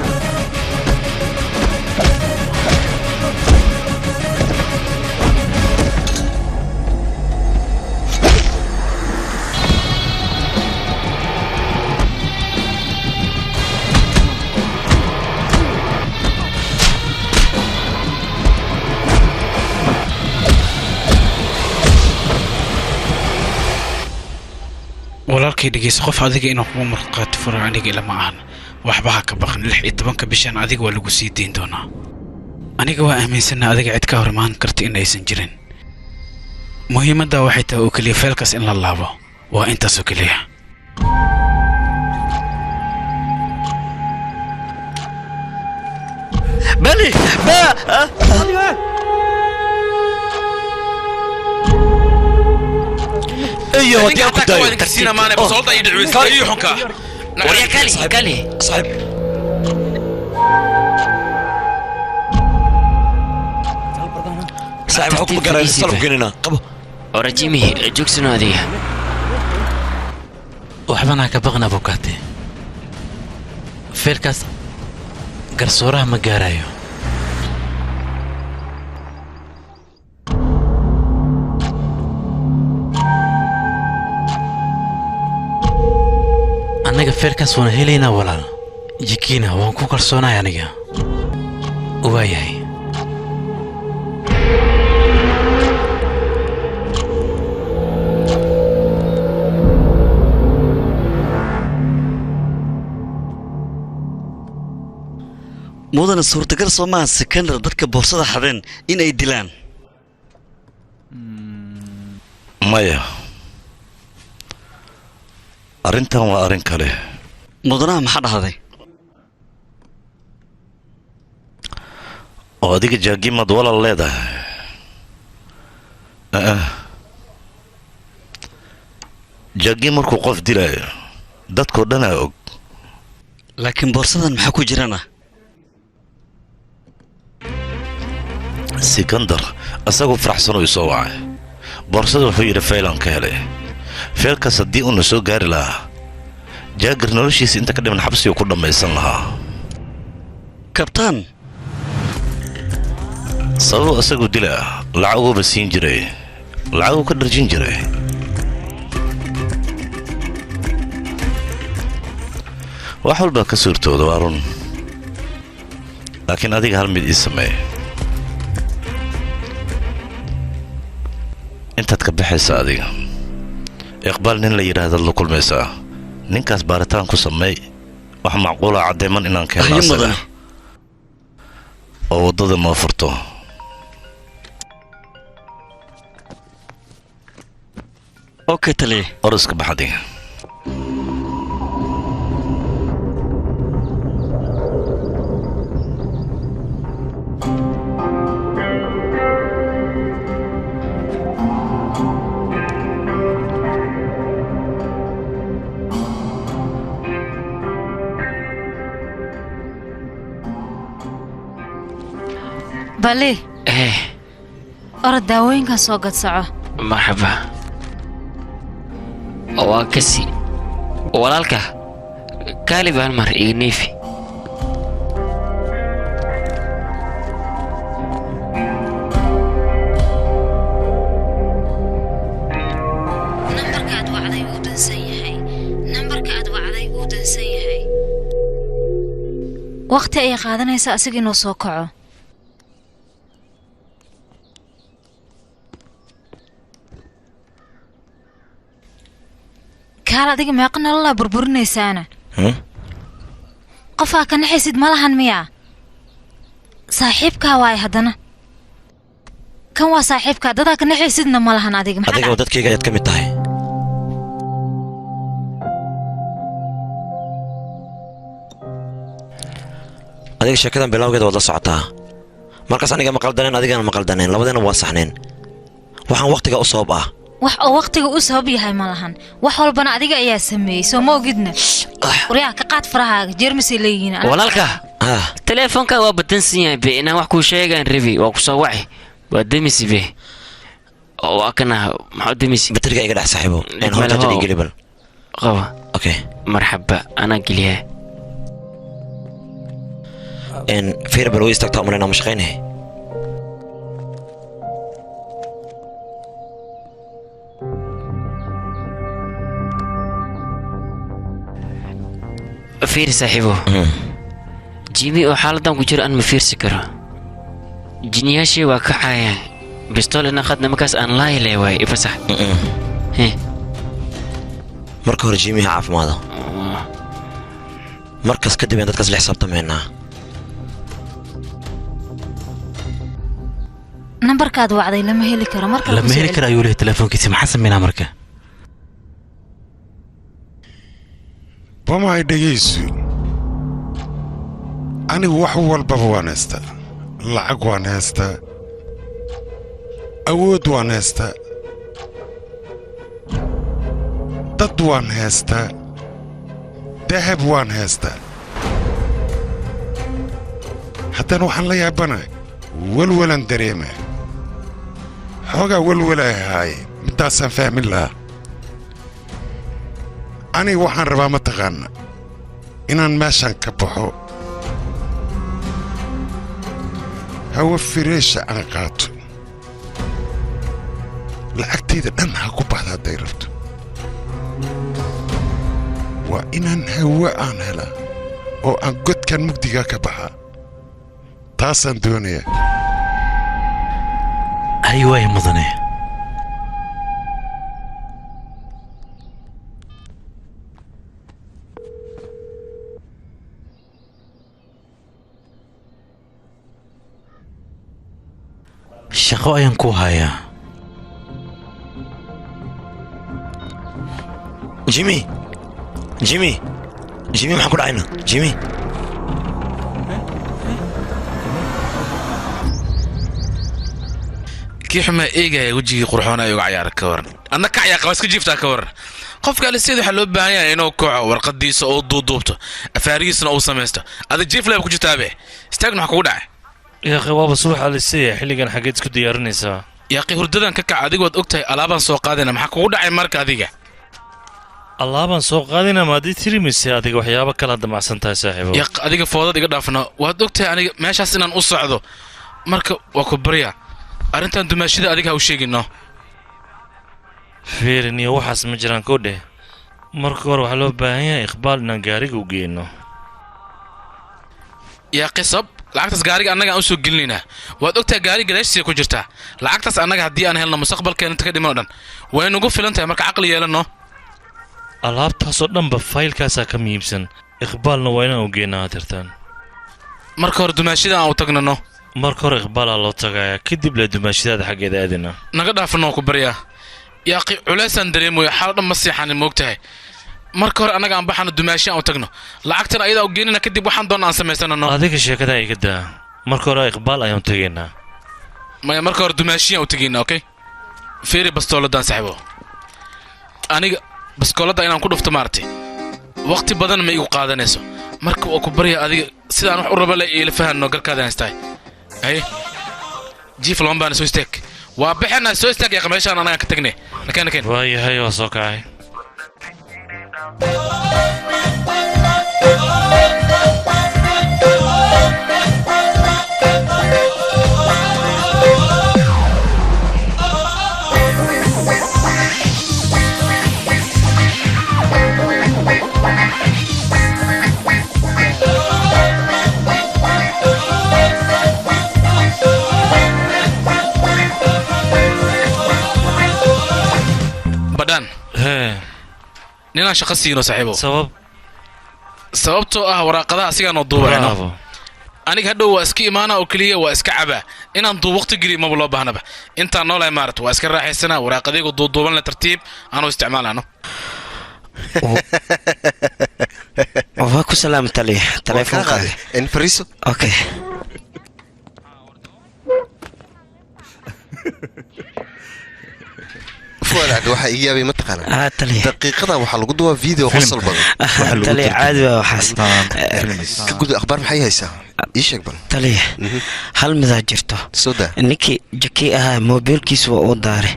Speaker 6: walaalkay dhigeysa qof adiga inuu kugu marqaati furo aniga lama ahan waxba ha ka baqan 16 bishan adiga waa lagu sii deyn doonaa aniga waa aaminsanaa adiga cid ka hor imaan karta in aysan jirin muhiimadda waxay tahay oo kaliya feelkaas in la laabo waa intaas oo kaliya
Speaker 7: بلي با
Speaker 10: ايوه ودي اكو داير
Speaker 4: كسينا معنا بصوت يدعوس ايوه حنكا
Speaker 9: وريا كالي
Speaker 10: صاحب صاحب حكم قرا الصلب قلنا قبو
Speaker 9: ورجيمي جوكسنا هذه
Speaker 8: waxbana ka baqna bukate feerkaas garsooraha ma gaarayo annaga feerkaas waan helaynaa walaal jikiina waan ku kalsoonahay aniga waayahay
Speaker 7: mudana suurtagal soo maaha sekandar dadka boorsada xadeen in ay dilaan
Speaker 2: maya arrintan waa arrin kale
Speaker 7: mudanaha maxaa dhahday
Speaker 2: oo adiga jaagimad walal leedahay jaagi markuu qof dilaayo dadkoo dhanaa og
Speaker 7: laakiin boorsadan maxaa ku jirana
Speaker 2: sikandar asagoo faraxsanoo isoo wacay boorsada wuxuu yidhi feylan ka helay feelkaas haddii uuna soo gaari lahaa jaagir noloshiisa inta ka dhiman xabsigu ku dhammaysan lahaa
Speaker 7: kabtaan
Speaker 2: sababuu asagoo dila lacaguuba siin jiray lacaguu ka dharjin jiray wax walbaa ka suurtooda waa run laakiin adiga hal mid ii sameey intaad ka baxaysa adiga iqbaal nin la yidhaahdaad la kulmaysaa ninkaas baaritaan ku sameey wax macquula caddeeman inaan keenno asaga oo waddada noo furto
Speaker 7: okay taliye
Speaker 2: oriska bax adiga
Speaker 12: bali orod daawooyinkan soo gadsaco
Speaker 9: marxaba waa kasi walaalka kaali baan mar iga neefi
Speaker 12: waqti ayay qaadanaysaa asiga inuu soo kaco kaal adiga meeqa nololaa burburinaysaana qofaa ka naxaysid ma lahan miyaa saaxiibkaa waay haddana kan waa saaxiibkaa dadaa ka naxaysidna ma lahan adiga
Speaker 10: adiga dadkayga ayaad ka mid tahay adiga sheekadan bilowgeeda waad la socotaa markaas aniga ma qaldaneen adigana ma qaldaneen labadeena waa saxneen waxaan waqtiga u sabab ah
Speaker 12: wax oo waqtiga u sabab yahay ma lahan wax walbana adiga ayaa sameeyey soo ma ogidna waryaa ka qaad farahaaga jeermisay leeyihiin
Speaker 9: walaalka teleefonka waa badansan yahay be inaan wax kuu sheegaan rabi waa ku soo waci waa demisi be waa kana maxaa demisi
Speaker 10: bateriga iga dhex saaxiibo in horta jadii gelibal
Speaker 9: qaba
Speaker 10: okay
Speaker 9: marxaba ana geliyaa
Speaker 10: in fiir bal way istagtaa umaleena ma shaqeynay
Speaker 9: fiir saaxiibo jibi oo xaaladan ku jira aan ma fiirsi karo jiniyaashii waa ka caayaan bistolina khadna markaas aan laayilay waay ifasax
Speaker 10: marka hore jiimiha caafimaada markaas kadib aan dadkaas la xisaabtamaynaa
Speaker 14: nambarkaad wacday lama heli karo marka
Speaker 8: lama heli karo ayuu leeyahay telefoonkiisa maxaa sameynaa marka
Speaker 1: bama ay dhegayso anigu wax walbaba waan haystaa lacag waan haystaa awood waan haystaa dad waan haystaa dahab waan haystaa haddana waxaan la yaabanahay walwalan dareemaa xoogaa walwalay ahaaye middaasaan fahmin lahaa aniga waxaan rabaa mataqaana inaan meeshaan ka baxo hawo fireesha aan qaato lacagtayda dhan ha ku baxda hadday rabto waa inaan hawo aan helaa oo aan godkan mugdigaa ka baxaa taasaan doonayaa
Speaker 8: hay waay mudane shaqo ayaan ku hayaa
Speaker 10: jimmy maxaan ku dhacayna jimmy
Speaker 4: kii xumaa eegaya wejigii qurxoonaya uga cayaara ka waran adna ka cayaa qaba iska jiiftaa ka waran qofka aliseed waxaa loo baahan yahay inuu kaco warqadiisa oo duuduubto afaarigiisana uu samaysto ada jiifleba ku jirtaabe istaagna wax kugu dhacay
Speaker 5: yaaqi waaba subax aliseeya xilligan xaggeed isku diyaarinaysaa
Speaker 4: yaaqi hurdadan ka kac adigood og tahay alaabaan soo qaadayna maxaa kugu dhacay marka adiga
Speaker 5: allaabaan soo qaadayna ma haddii tiri mise adiga waxyaabo kala damacsan tahay saaxiibo
Speaker 4: yaaq adiga foodad iga dhaafna waad og tahay aniga meeshaas inaan u socdo marka waa ku barya arrintan dumaashida adiga ha u sheegino
Speaker 5: fiirin iyo waxaas ma jiraan koo dheh marka hore waxaa loo baahan yahay iqbaal inaan gaariga u geyno
Speaker 4: yaa qisab lacagtaas gaariga annaga aan u soo gelinaynaa waad ogtahay gaariga gadaashiisa ku jirtaa lacagtaas annaga haddii aan helno mustaqbalkeena inta ka dhiman oo dhan way nagu filan tahay marka caqli yeelanno
Speaker 5: alaabtaasoo dhanba faylkaasaa ka muhiimsan iqbaalna waa inaan u geynaa hadirtaan
Speaker 4: marka hore dumaashida aan u tagnano
Speaker 5: marka hore iqbaalaa loo tagayaa kadib le dumaashidaada xaggeeda aadina
Speaker 4: naga dhaafano ku baryaa yaaqi culaysaan dareemoyo xaalo dhan ma seexanin moogtahay marka hore annaga aan baxano dumaashi aan u tagno lacagtan ayadaa u geenina kadib waxaan doonna aan samaysanano
Speaker 5: adiga sheekadaa iga daa marka hore iqbaal ayaan u tegaynaa
Speaker 4: maya marka hore dumaashiyaan u tegaynaa okay feeri bastooladaan saaxiibo aniga baskooladda inaan ku dhufto maartay waqti badan ma igu qaadanayso marka waa ku barya adiga sidaan wax u raba le iila fahanno garkaadaan haystahay haye jiif laban baana soo istaag waa baxeenaa soo istaag yaqa meeshaan annagaan ka tagnay nakeen
Speaker 5: waayahay waa soo kacay
Speaker 4: badhaan ninaan shaqo siino saaxiibo sababtoo ah waraaqadaha asigaanoo duubayno aniga hadhow waa iska imaana oo keliya waa iska cabaa inaan duub waqti geliya maba loo baahnaba intaan noolahay maarata waa iska raaxaysanaa waraaqadaygu duuduuban le tartiib aanuu isticmaalano
Speaker 3: waa ku salaam taleefonka
Speaker 11: enfariso
Speaker 3: okay
Speaker 11: fuad waxaa iga yaabay mataqaanaa daqiiqada waxaa lagu duwaa video qosol badan
Speaker 3: tali caadi waa waxaas
Speaker 11: ka guda akhbaar maxay haysaa ii sheeg bal
Speaker 3: tali hal midaa jirto ninkii jakii ahaa moobiilkiisa waa uu daaray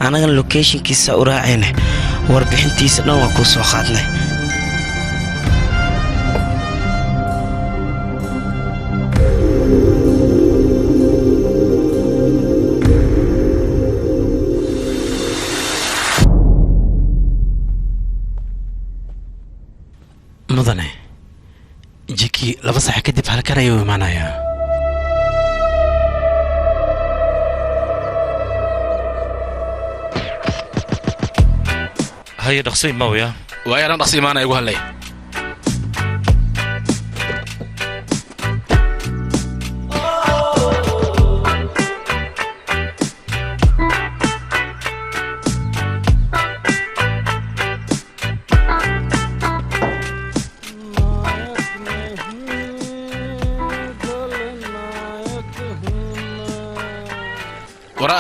Speaker 3: annagana locationkiisa u raacayna warbixintiisa dhan waa kuu soo qaadnay
Speaker 8: mudane jiki laba sax kadib halkan ayuu imaanayaa
Speaker 5: haye dhaqso imaawaya
Speaker 4: waayaan dhaqso imaanaya igu hadlay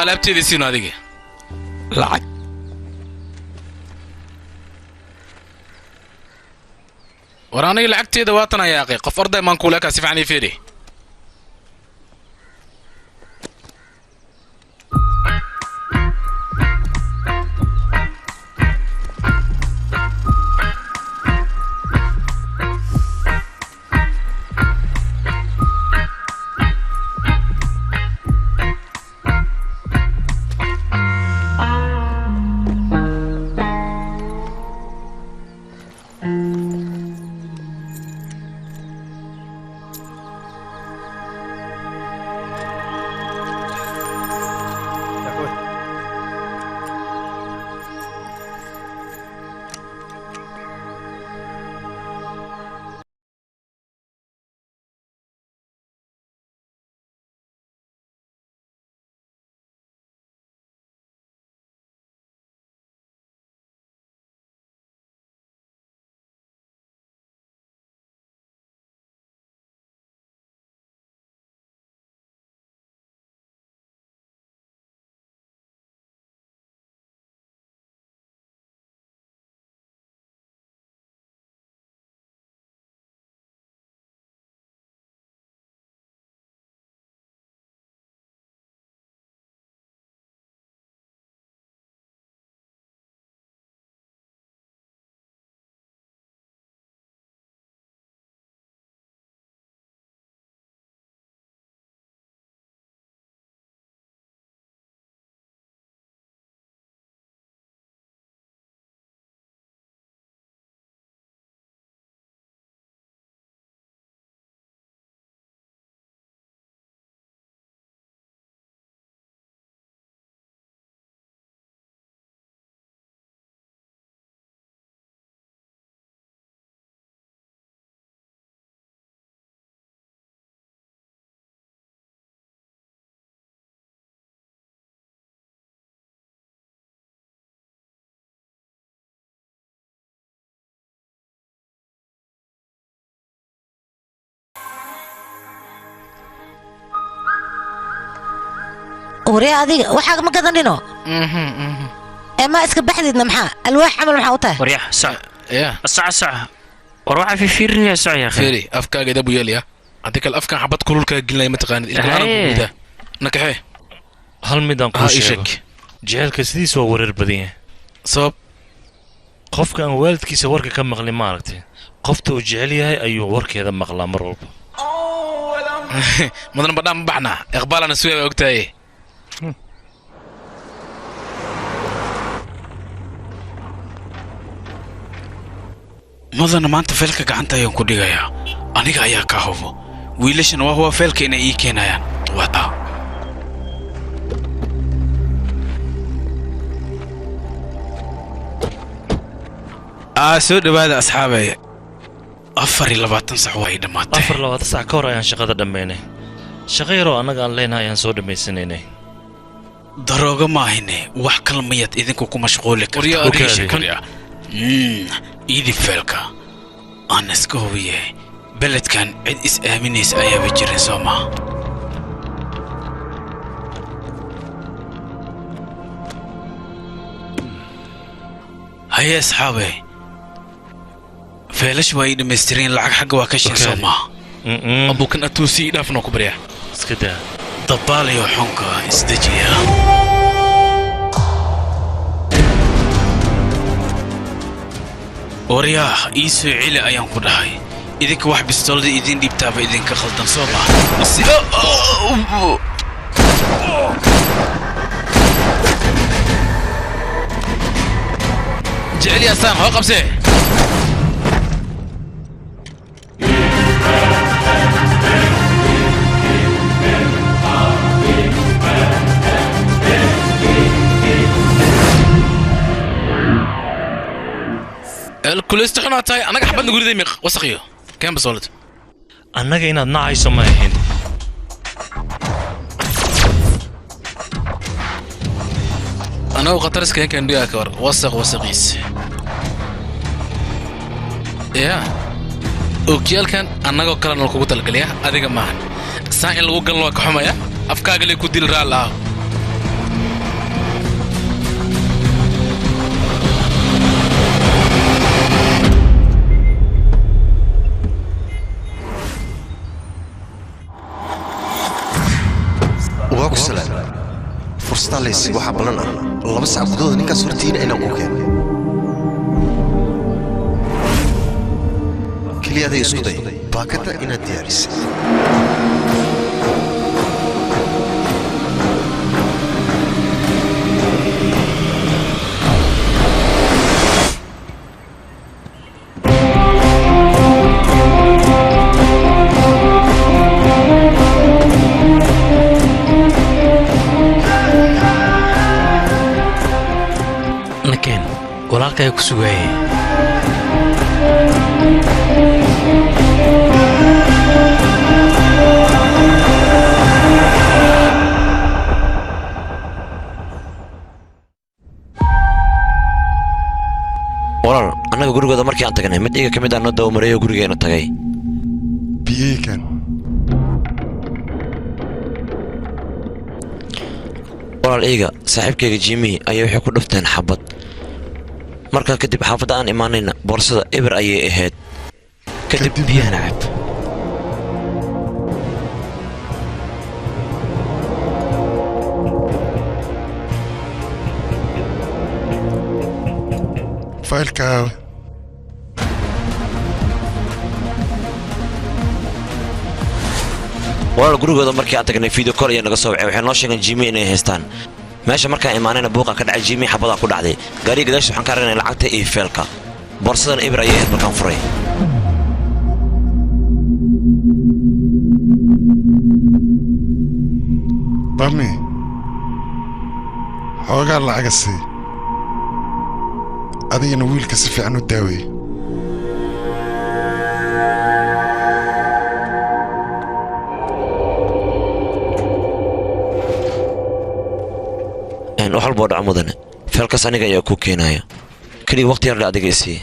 Speaker 4: alaabteedii siino adiga
Speaker 6: lacag
Speaker 4: war aniga lacagteeda waatan ayaa aqay qof arday maan kuula ka si fiican ii fiiri
Speaker 15: وري هذه وحاجة ما قدرنينه ما اسك بحدنا محا الواح عمل محا وطاه
Speaker 6: وريح ساعة الساعة وروح في فيرني يا ساعة يا أخي
Speaker 4: فيري أفكار قد أبو يليا عندك الأفكار حبت كل قلنا متقاند إيه نكحه
Speaker 5: هل ميدان كوشك جهلك سديس وورر بديه
Speaker 4: صوب
Speaker 5: qofka aan waalidkiisa warka ka maqlin maaragtay qofta uu jecel yahay ayuu warkeeda maqlaa mar walba
Speaker 4: madan badaan baxna iqbaalana suuga ogtahay
Speaker 6: madana maanta feelka gacanta ayaan ku dhigayaa aniga ayaa ka hubo wiilashan waa huwa feelka inay ii keenayaan wata soo dhawaada asxaabay 24 sax way dhamaatay
Speaker 5: 24 sax ka hor ayaan shaqada dhameynay shaqo yaroo annaga aan leenahay ayaan soo dhammaysanaynay
Speaker 6: darooga maahine wax kalmayad idinku ku mashquuli kartaa iidi feelka aan iska hubiye beledkan cid is aaminaysa ayaaba jirin soo maha haye asxaabay feelash waa ii dhammaystireen lacag xagga waa ka shin soo maha
Speaker 4: abuukan atuusii dhaafnoo ku baryaa
Speaker 5: iska daa
Speaker 6: dabbaalayo xunka isdejiya waryaah ii soo celi ayaan ku dhahay idinka wax bistoolada idin dhiibtaaba idinka khaldan soo maha
Speaker 4: jeceli asaan hoo qabsee الكوليستر حنا تاي انا حبنا نقول ذي وسخيو كم بصولت
Speaker 5: annaga inaad nacayso ma ahayn
Speaker 4: انا وقطرس كان ديا كور وسقيس يا اوكيال كان انغو كلا نلكو تلقليا اديga maahan saa in lagu gal loo ka xumaya afkaaga leey ku dil raala
Speaker 11: laba sac gudahooda ninkaas hortiina inaan ku keeno keliya aday isku day baakada inaad diyaarisay
Speaker 8: walaalkay ku sugayay
Speaker 10: walaal annaga gurigooda markii aan tagnay mid iga ka mid ah noo dawamareeyo gurigeena tagay
Speaker 1: biyeekan
Speaker 10: walaal iiga saaxiibkayga jimmy ayay waxay ku dhufteen xabad markaa kadib xaafadda aan imaanayna boorsada eber ayay ahayd kadib biyahana cab
Speaker 1: faylkaawe
Speaker 10: walaal gurigooda markii aan tagnay video call ayaa naga soo wacay waxay noo sheegeen jimmy inay haystaan meesha markaan imaanayna buuqa ka dhacay jimmy xabadaa ku dhacday gaariga gadaasha waxaan ka aragnay lacagta iyo feelka boorsadan eber ayay ahayd markaan furay
Speaker 1: bami xoogaa lacaga sii adigana wiilka si fiican u daaweey
Speaker 10: wax walboo dhaco mudane feelkaas aniga ayaa kuu keenaya keliya waqti yarle adiga isii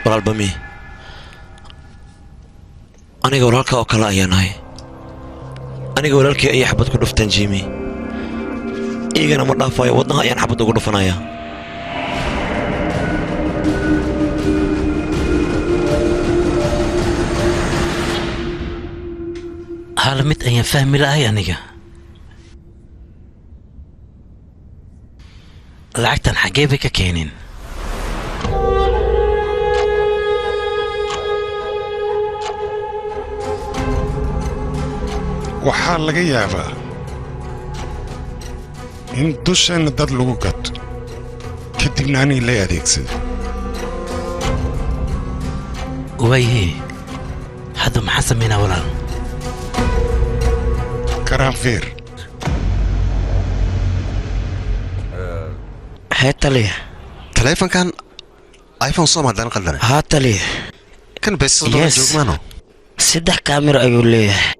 Speaker 10: walaal bami aniga walaalka oo kale ayaa nahay aniga walaalkii ayay xabad ku dhuftaan jimmy igana ma dhaafayo wadnaha ayaan xabad ugu dhufanaya
Speaker 8: hal mid ayaan fahmi lahay aniga lacagtan xaggee bay ka keeneen
Speaker 1: waxaa laga yaabaa in dusheenna dad lagu gato kadibna anii lay adeegsado
Speaker 8: waayee hadda maxaa samaynaa walaal
Speaker 1: karaanfiir
Speaker 3: hee taliya
Speaker 11: taleefankan iphone soo maadaan qaldana
Speaker 3: haa taliya
Speaker 11: kan beesada badan joogmaano
Speaker 3: 3 kaamiro ayuu leeyahay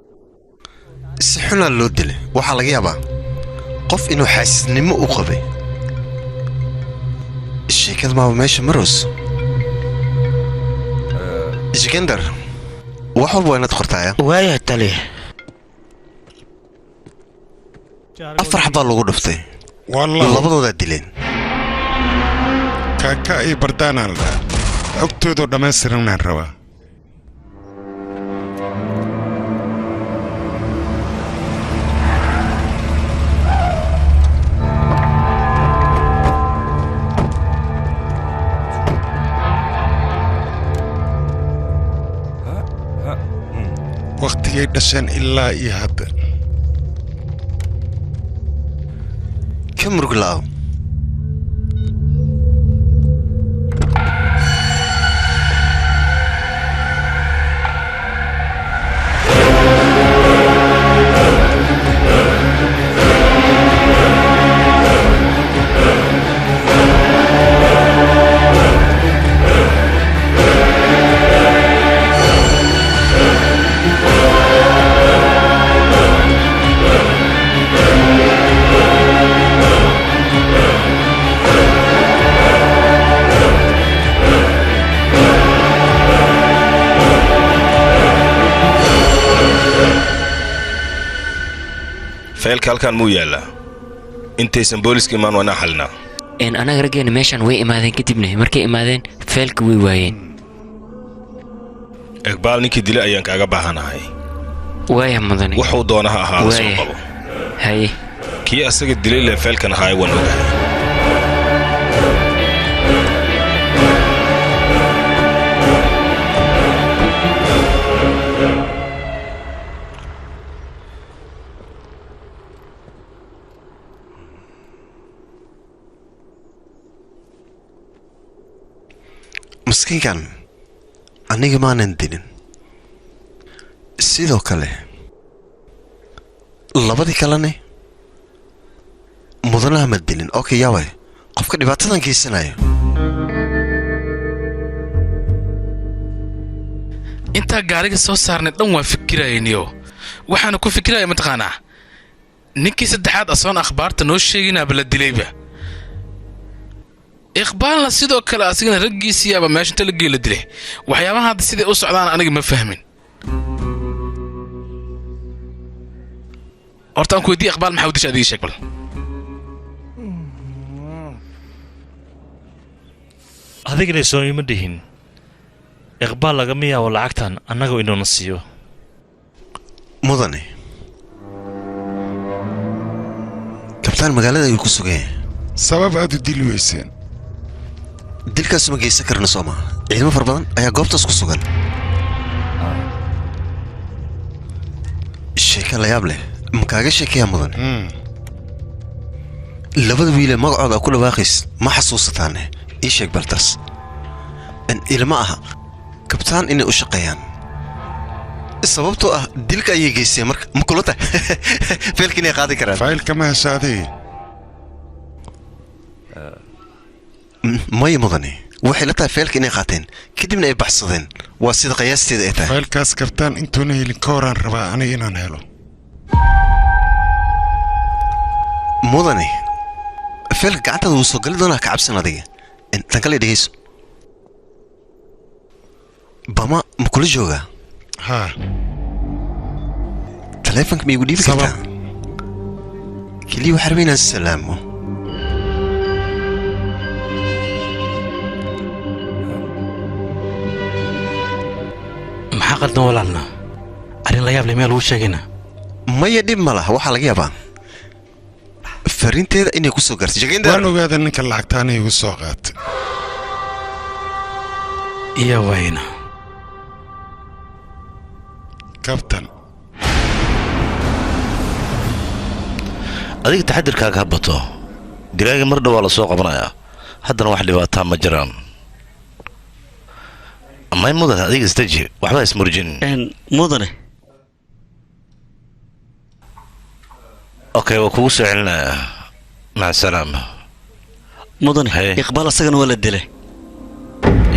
Speaker 11: si xunaa loo dilay waxaa laga yaabaa qof inuu xaasisnimo u qabay sheekada maaba meesha maroos iskandar wax walba waa inaad qortaaya
Speaker 3: waaya taliya
Speaker 11: 4 xabaa lagu dhuftay labadoodaa dileen
Speaker 1: kaaka iyo bardaanaan la xogtoodoo dhammaystiranaan rabaa waqtigay dhasheen ilaa iyo hadda
Speaker 11: ka murugla'aw
Speaker 16: feelka halkan muu yaallaa intaysan booliska imaan waana xalnaa
Speaker 9: anaga raggeena meeshaan way imaadeen kadibna markay imaadeen feelka way waayeen
Speaker 16: iqbaal ninkii dilay ayaan kaaga baahanahay
Speaker 9: waaya mudane
Speaker 16: wuxuu doona ha ahaada soo qabo
Speaker 9: haye
Speaker 16: kii asaga dilay lee feelkan ahaay waan ogahay
Speaker 11: maskiinkan aniga maanan dilin sidoo kale labadii kalene mudanaha ma dilin okay yaaway qofka dhibaatadan geysanayo
Speaker 4: intaa gaariga soo saarnay dhan waan fikirayniyo waxaana ku fikiraya mataqaanaa ninkii saddexaad asoon akhbaarta noo sheeginaaba la dilayba iqbaalna sidoo kale asigana raggiisiyaaba meesha inta la geey la dilay waxyaabaha hadda siday u socdaan aniga ma fahmin horta aan ku weydiiye iqbaal maxaa u disha adigii sheeg bal
Speaker 5: adigana soo ima dhihin iqbaal lagama yaabo lacagtan annagoo inuuna siiyo
Speaker 11: mudane kabtaan magaalada ayuu ku sugaya
Speaker 1: sabab aad u dili weyseen
Speaker 11: dilkaas ma geysan karna soo maa ciidamo fara badan ayaa goobtaas ku sugan sheeka la yaab leh ma kaaga sheekayaa mudan labada wiile magacooda ku dhawaaqays ma xasuusataane ii sheeg baltaas ilma aha kabtaan inay u shaqeeyaan sababtoo ah dilka ayay geysteen marka ma kula tahay feelka inay qaadi karaan
Speaker 1: faylka ma heshaadee
Speaker 11: maya mudane waxay la tahay feelka inay qaateen kadibna ay baxsadeen waa sida qiyaasteeda ay tahay
Speaker 1: faylkaas kabtaan intuuna helin ka horaan rabaa aniga inaan helo
Speaker 11: mudane feelka gacantaada wuu soo gali doonaa ka cabsan adiga tan kale dhegayso bama ma kula joogaa
Speaker 1: haa
Speaker 11: taleefanka ma igu dhiibi kartaa keliya waxaa rabay inaan salaamo
Speaker 8: maxaa qaldan walaalna arrin la yaab leh meel lagu sheegayna
Speaker 11: maya dhib ma laha waxaa laga yaabaa fariinteeda inay ku soo gaartay
Speaker 1: waan ogaada ninka lacagtaana igu soo qaatay
Speaker 8: iya wayna
Speaker 1: kabtan
Speaker 2: adiga taxadirkaaga ha bato dilaaga mar dhow waa la soo qabanayaa haddana wax dhibaataa ma jiraan may mudane adiga isdaji waxba ismurjin
Speaker 7: mudane
Speaker 2: okay waa kugu soo celinayaa maca salaama
Speaker 7: mudane iqbaal asagana waa la dilay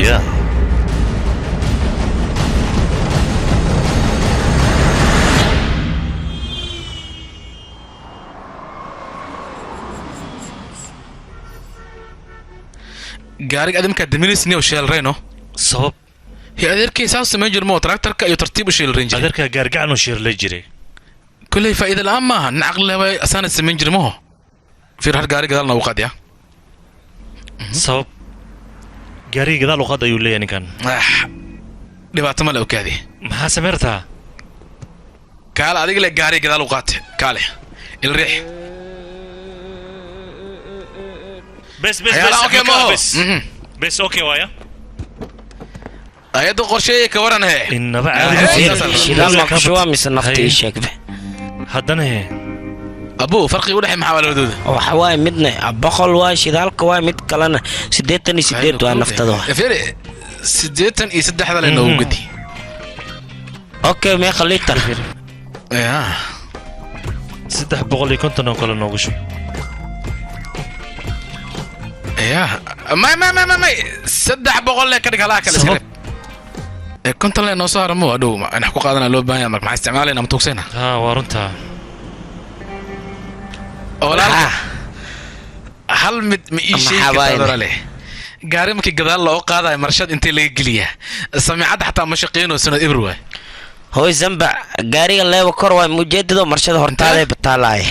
Speaker 2: ya
Speaker 4: gaariga adamka damirisni oo sheelreyno
Speaker 5: sabab
Speaker 4: هي أدركي ساس مجر مو تراكتر كأي ترتيب شيء الرنجر
Speaker 5: أدركها جارجع نشير لجري
Speaker 4: كله فائدة الآن ما نعقل له أسان السمنجر مو في رح جاري قدالنا وقاد يا
Speaker 5: صوب جاري قدال وقاد يقول لي يعني كان
Speaker 4: دبعت ملأ وكذي
Speaker 5: ما سمرتها
Speaker 4: قال أديك لك جاري قدال وقاد كاله الريح
Speaker 5: بس بس اوكي وايا
Speaker 4: ayadu qorsheeyay ka waran hee
Speaker 5: inaba
Speaker 9: shidaal ma kushuwa mise naftii sheegbe
Speaker 5: haddana hee
Speaker 4: abuu farqi u dhaxay maxaaladooda
Speaker 9: waxa waay midna boqol waay shidaalka waay mid kalena 88 waa naftada
Speaker 4: fiiri 83 la inoo gudi
Speaker 9: okay mee khaliitar
Speaker 4: ya
Speaker 5: 350 oo kale noogu shub
Speaker 4: ya ma 300 le ka dhigala kale sirib كنت لا نصار مو أدو أنا حقوق هذا لو بيان مع استعمالنا متوكسينا
Speaker 5: ها ورنتها
Speaker 4: ولا هل مئيشي كتادر عليه قاري مكي قدال لو قاضي مرشد انت اللي قليه السميعات حتى مشقين وسنة إبروه
Speaker 9: هو زنبع قاري الله وكروه مجدد ومرشد هرتالي بطالاي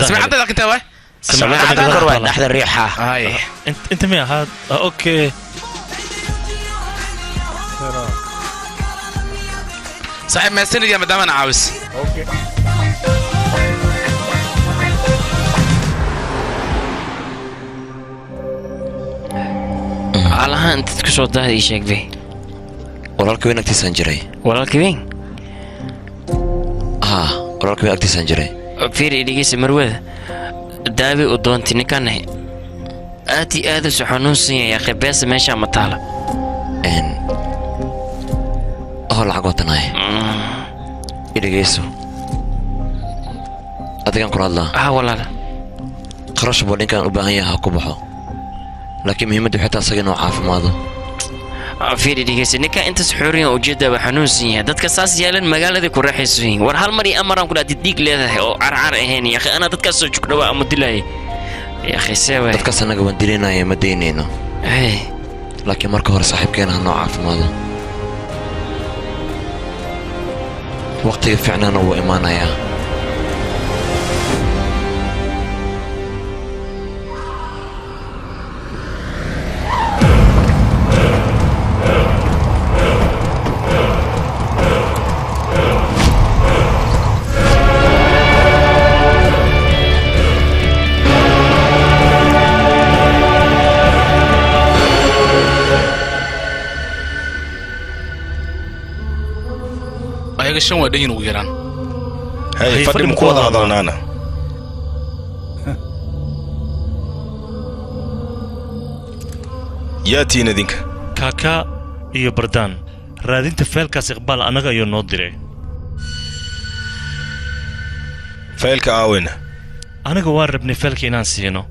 Speaker 4: سمعت لك انت واي
Speaker 10: سمعت كروان احد الريحه
Speaker 4: هاي
Speaker 5: انت مين هذا اوكي
Speaker 4: صاحب ما يستني يا مدام انا عاوز اوكي
Speaker 9: على انت تكسر ده ايشك به
Speaker 10: walaalka weyn agtiisaan jiray
Speaker 9: walaalka weyn
Speaker 10: walaalka weyn agtiisaan jiray
Speaker 9: fiiri dhigeysa marwada daabi u doonti ninkan aadi aada u xanuunsan yahay qibeesa meesha ma taala
Speaker 10: lacag watanay dhigeyso adigan ku hadlaa
Speaker 9: walaal
Speaker 10: qarash buu ninkan u baahan yahay ku baxo laakiin muhiimaddu xitaa asaga inuu caafimaado
Speaker 9: fiiri dhigeysa ninka intaas xuriyan ujeedada waa xanuunsan yahay dadka saas yeelan magaalada ku raaxaysan war hal mar iyo amaran ku dhaadid dhiig leedahay oo carcar ahayn ya akhi ana dadka soo jugdhawa ama dilay ya akhi seeway
Speaker 10: dadka sanaga waan dilinaya ma deynayno laakiin marka hore saaxiibkeena ha noo caafimaado waqtiga fiicnaana wuu imaanayaa
Speaker 4: ayaga shan waa dhayin ugu yaraan
Speaker 16: hay fadhi mu ku wada hadalnaana yaa tiin idinka
Speaker 5: kaka iyo bardaan raadinta feelkaas iqbaal anaga ayuu noo diray
Speaker 16: feelka aawena
Speaker 5: anaga waan rabnay feelka inaan siino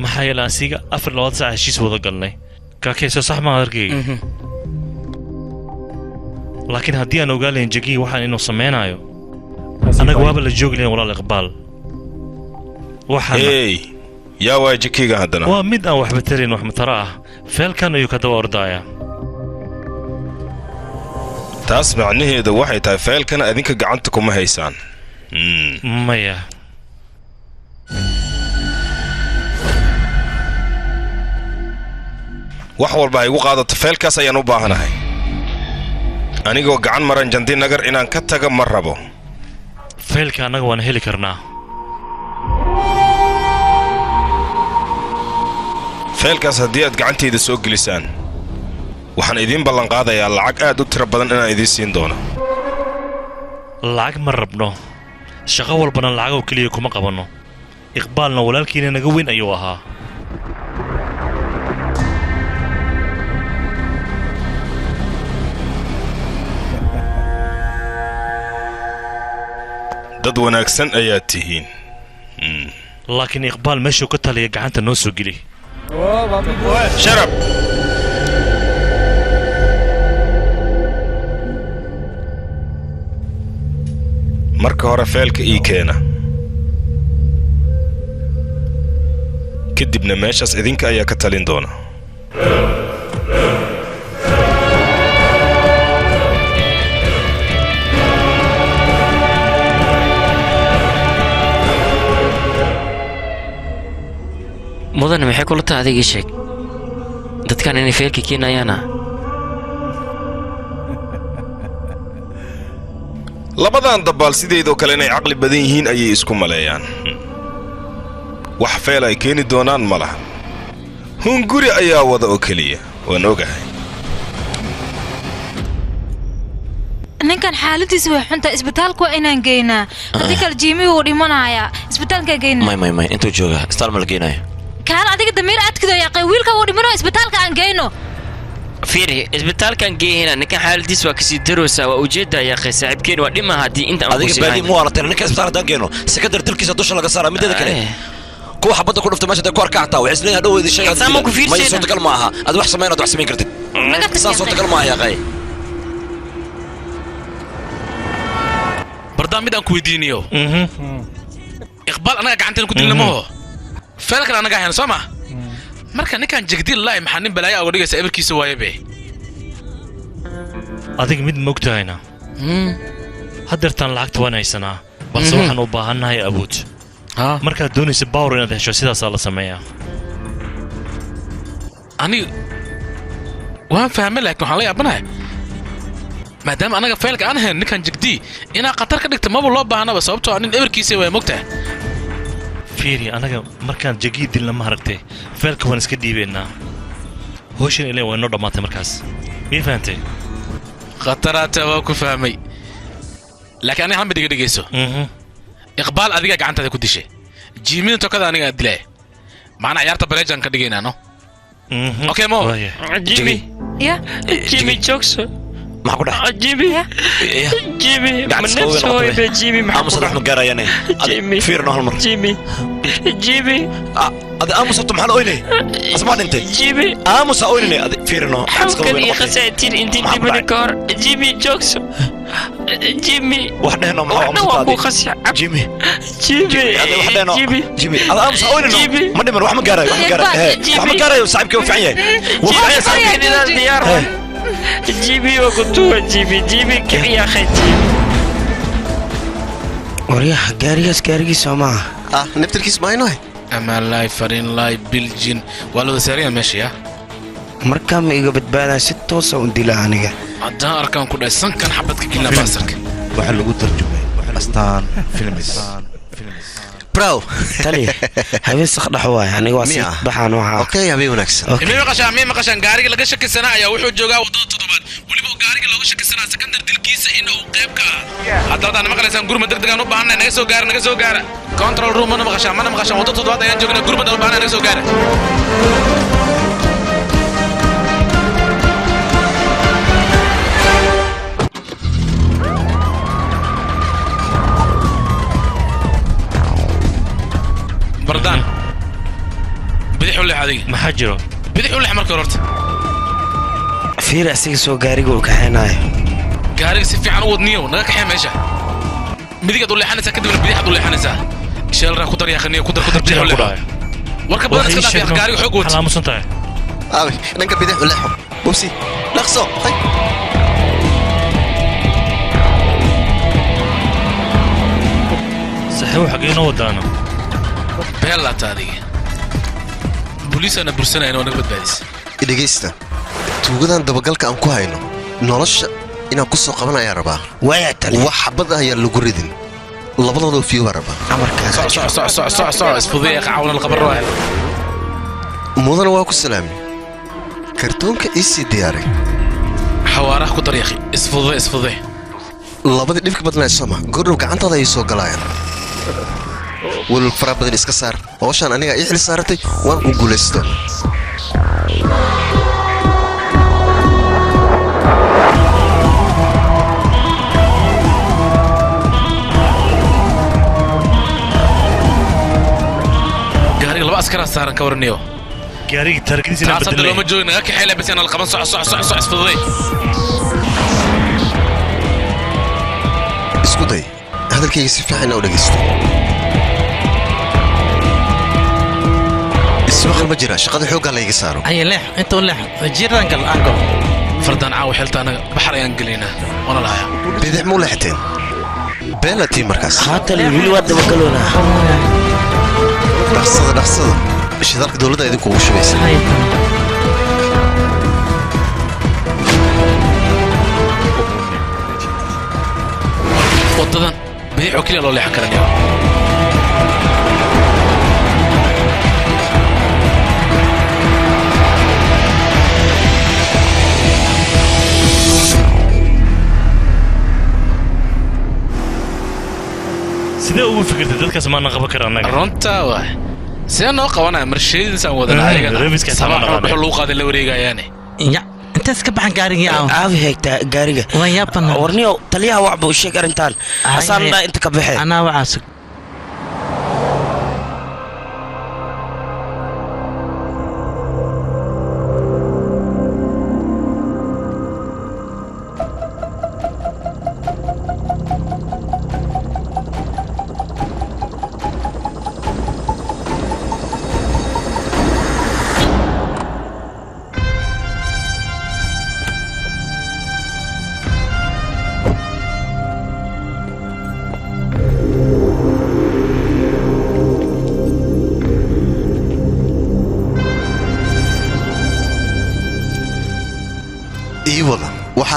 Speaker 5: maxaa yeele asiga 24 saac heshiis wada galnay kakayso sax ma arkayga laakiin haddii aan ogaalayn jagii waxaan inuu samaynayo anaga waaba la joogi lahayn walaal iqbaal
Speaker 16: hey yaa waa jakiga haddana
Speaker 5: waa mid aan waxba tarin wax matara ah feelkan ayuu ka daba ordaya
Speaker 16: taas macnaheedu waxay tahay feelkan adinka gacanta kuma haysaan
Speaker 5: maya
Speaker 16: wax walba ay igu qaadato feelkaas ayaan u baahanahay anigoo gacan maran jandi nagar inaan ka taga ma rabo
Speaker 5: feelka annaga waan heli karnaa
Speaker 16: feelkaas haddii aad gacantayda soo gelisaan waxaan idiin ballanqaadayaa lacag aad u tiro badan inaan idiin siin doono
Speaker 5: lacag ma rabno shaqo walbana lacagoo keliya kuma qabanno iqbaalna walaalkiina naga weyn ayuu ahaa
Speaker 16: dad wanaagsan ayaad tihiin
Speaker 5: laakiin iqbaal meeshuu ka taliya gacanta noo soo geli
Speaker 16: sharab marka hore feelka ii keena kadibna meeshaas idinka ayaa ka talin doona
Speaker 9: mudane maxay kula tahay adiga ii sheeg dadkan inay feelka keenayaana
Speaker 16: labadan dabbaal sideedoo kale inay caqli badan yihiin ayay isku maleeyaan wax feel ay keeni doonaan ma laha hunguri ayaa wada oo keliya waan ogahay
Speaker 14: ninkan xaaladiisu way xuntaa isbitaalku waa inaan geynaa haddii kale jiimii wuu dhimanayaa isbitaalkaa geynaa
Speaker 10: may intuu joogaa isbitaal ma la geynayo
Speaker 14: kaan adiga damiir adkido yaqay wiilka wuu dhimano isbitaalka aan geyno
Speaker 9: fiiri isbitaalkan geeyna ninkan xaaladiis waa kasii daroosa waa ujeeda yaqay saaxiibkeen waa dhima haddii inta aan
Speaker 10: adiga baadi mu aragtay ninka isbitaal haddaan geeno si ka dar dilkiisa dusha laga saara mideeda kale kuwa xabadda ku dhufta meesha dee ku arka xataa waxay isleeyahay dhaweydii shay may suurtagal ma aha ad wax samaynaad wax samayn kartid saa suurtagal ma aha yaqay
Speaker 4: bardaan mid aan ku weydiiniyo iqbaal anaga gacanteen ku dilna maho feelkan anaga ahayn soo ma marka ninkan jagdiil laay maxaa nin balaayo uga dhigaysa ebarkiisa waaye be
Speaker 5: adiga mid mogtahayna haddeertaan lacagta waan haysanaa balse waxaan u baahannahay awood markaad doonaysa bawr inaad hesho sidaasaa la sameeyaa
Speaker 4: aniga waan fahmay laakiin waxaan la yaabanahay maadaama anaga feelka aan ahayn ninkan jigdii inaa khatar ka dhigta maba loo baahnaba sababtoo nin ebarkiisa waa mogtahay
Speaker 5: fiiri anaga markaan jagii dilna ma aragtay feelka waan iska dhiibaynaa howshan ilaa waa inoo dhammaatay markaas mii fahantay
Speaker 4: khataraata waa ku fahmay laakiin aniga hal mid iga dhegayso iqbaal adiga gacantaada ku dishay jiimida tokada aniga dilay macna ciyaarta baleejan ka dhigaynaa no okay mo
Speaker 9: jimmy
Speaker 14: ya
Speaker 9: jimmy jokes
Speaker 10: maxaa ku dhax
Speaker 9: jimmy jimmy manafso ibe jimmy
Speaker 10: aamus raxma gaarayane fiirno hal mar
Speaker 9: jimmy jimmy
Speaker 10: ada aamus tu maxaa oynay asma dhintay
Speaker 9: jimmy
Speaker 10: aamus oynay ada fiirno
Speaker 9: kan iyo khasaatin intii dibani kor jimmy jokes jimmy
Speaker 10: wax dhehno maxaa
Speaker 9: aamus taadi
Speaker 10: jimmy
Speaker 9: jimmy
Speaker 10: ada wax dhehno jimmy ada aamus oynay ma dhiman wax ma gaarayo wax ma gaarayo saaxiibkii waa fiican yahay waa fiican yahay
Speaker 9: saaxiibkii diyaar جيبي وقلتوها جيبي يا أخي جيبي
Speaker 3: وريح قاريس ومعه
Speaker 11: نبتركيس معي
Speaker 4: أما لاي فرين لاي بلجين والو سريع ماشي يا
Speaker 3: مركم إيجا بتبانا 6 ونديلا عنيجا
Speaker 4: عدها أركان كل سن كان حبتك كنا باسرك
Speaker 13: وحلو قلت ترجمة أستان فيلم
Speaker 3: براو تالي هبين سخدة حواي يعني واسي بحان وها
Speaker 11: اوكي هبين ونكسن
Speaker 4: مي مقشان غاريغا laga shakisanaa ayaa wuxuu joogaa wadada toddobaad waliba gaariga looga shakisanaa secondary dilkiisa inuu qayb ka hadda maqlaysan gurma degdegan u baahnaa naga soo gaara control room mana maqashaan wadada toddobaad ayaan joognaa gurma u baahnaa naga soo gaara بردان بديح ولا هذه
Speaker 5: ما حجره
Speaker 4: بديح ولا حمر كررت
Speaker 3: في راسي سو غاريغو كحيناي
Speaker 4: غاريغ سي عن ودنيو نغا كحي ميشا مديك دول حنسا كدب بديح دول حنسا شيل را كدر يا خنيه كدر بديح ولا وركب بدن اسكا في غاريغ خوق وت
Speaker 5: على مسنتاي
Speaker 11: ابي ننك بديح ولا حب بوسي لقصو هاي
Speaker 5: صحيح حقينا ودانا
Speaker 4: بيلا تادي بوليس انا برسنا هنا ونقبض باديس
Speaker 11: dhegeysta tuugadan dabagalka aan ku hayno nolosha inaan ku soo qabanaya rabaa
Speaker 3: waya tali
Speaker 11: wax xabad ah ayaa lagu ridin labadooda fiyo rabaa
Speaker 4: amarkaas soo isfudeeq caawna القبر روح
Speaker 11: mudana waa ku salaamay kartoonka isi diyaaray
Speaker 4: xawaaraha ku dariiqi isfudee
Speaker 11: labada dhibka badnaa soma gordhow gacantada ay soo galayaan wal fara badan iska saar hawshan aniga ay xil saaratay waan u guulaysto
Speaker 4: gaariga laba askar saaran ka warniyo
Speaker 5: gaariga tarkiisa la
Speaker 4: beddelay taasoo ma joogna ka xilay bas inaan qaban soc isfuday
Speaker 11: isku day hadalkayga si fiican u dhageysto isma ma jira shaqada xooga la iga saaro
Speaker 8: ay leex inta leex jiran gal ango
Speaker 4: fardaan caaw xilta anaga baxar ayaan galina wana laaya
Speaker 11: bidix mu leexteen beelati markaas
Speaker 3: haatal wili wada bakalona
Speaker 11: dhaqsada shidalka dawladda idinku ugu shubaysa
Speaker 4: wadadan bidix oo kaliya loo leexan karanayo
Speaker 5: sidee ugu fikirtay dadkaas ma naqaba karanaga
Speaker 4: runta waa sidee noo qabanaya marsheediisaan wadana ayaga sabab lagu qaaday la wareegayaane
Speaker 8: ya intaas ka baxan gaariga
Speaker 3: aaw heegta gaariga
Speaker 8: waan yaabtan
Speaker 3: warniyo taliyaha wax buu sheeg arintan asaan dha inta ka baxay
Speaker 8: ana wacaas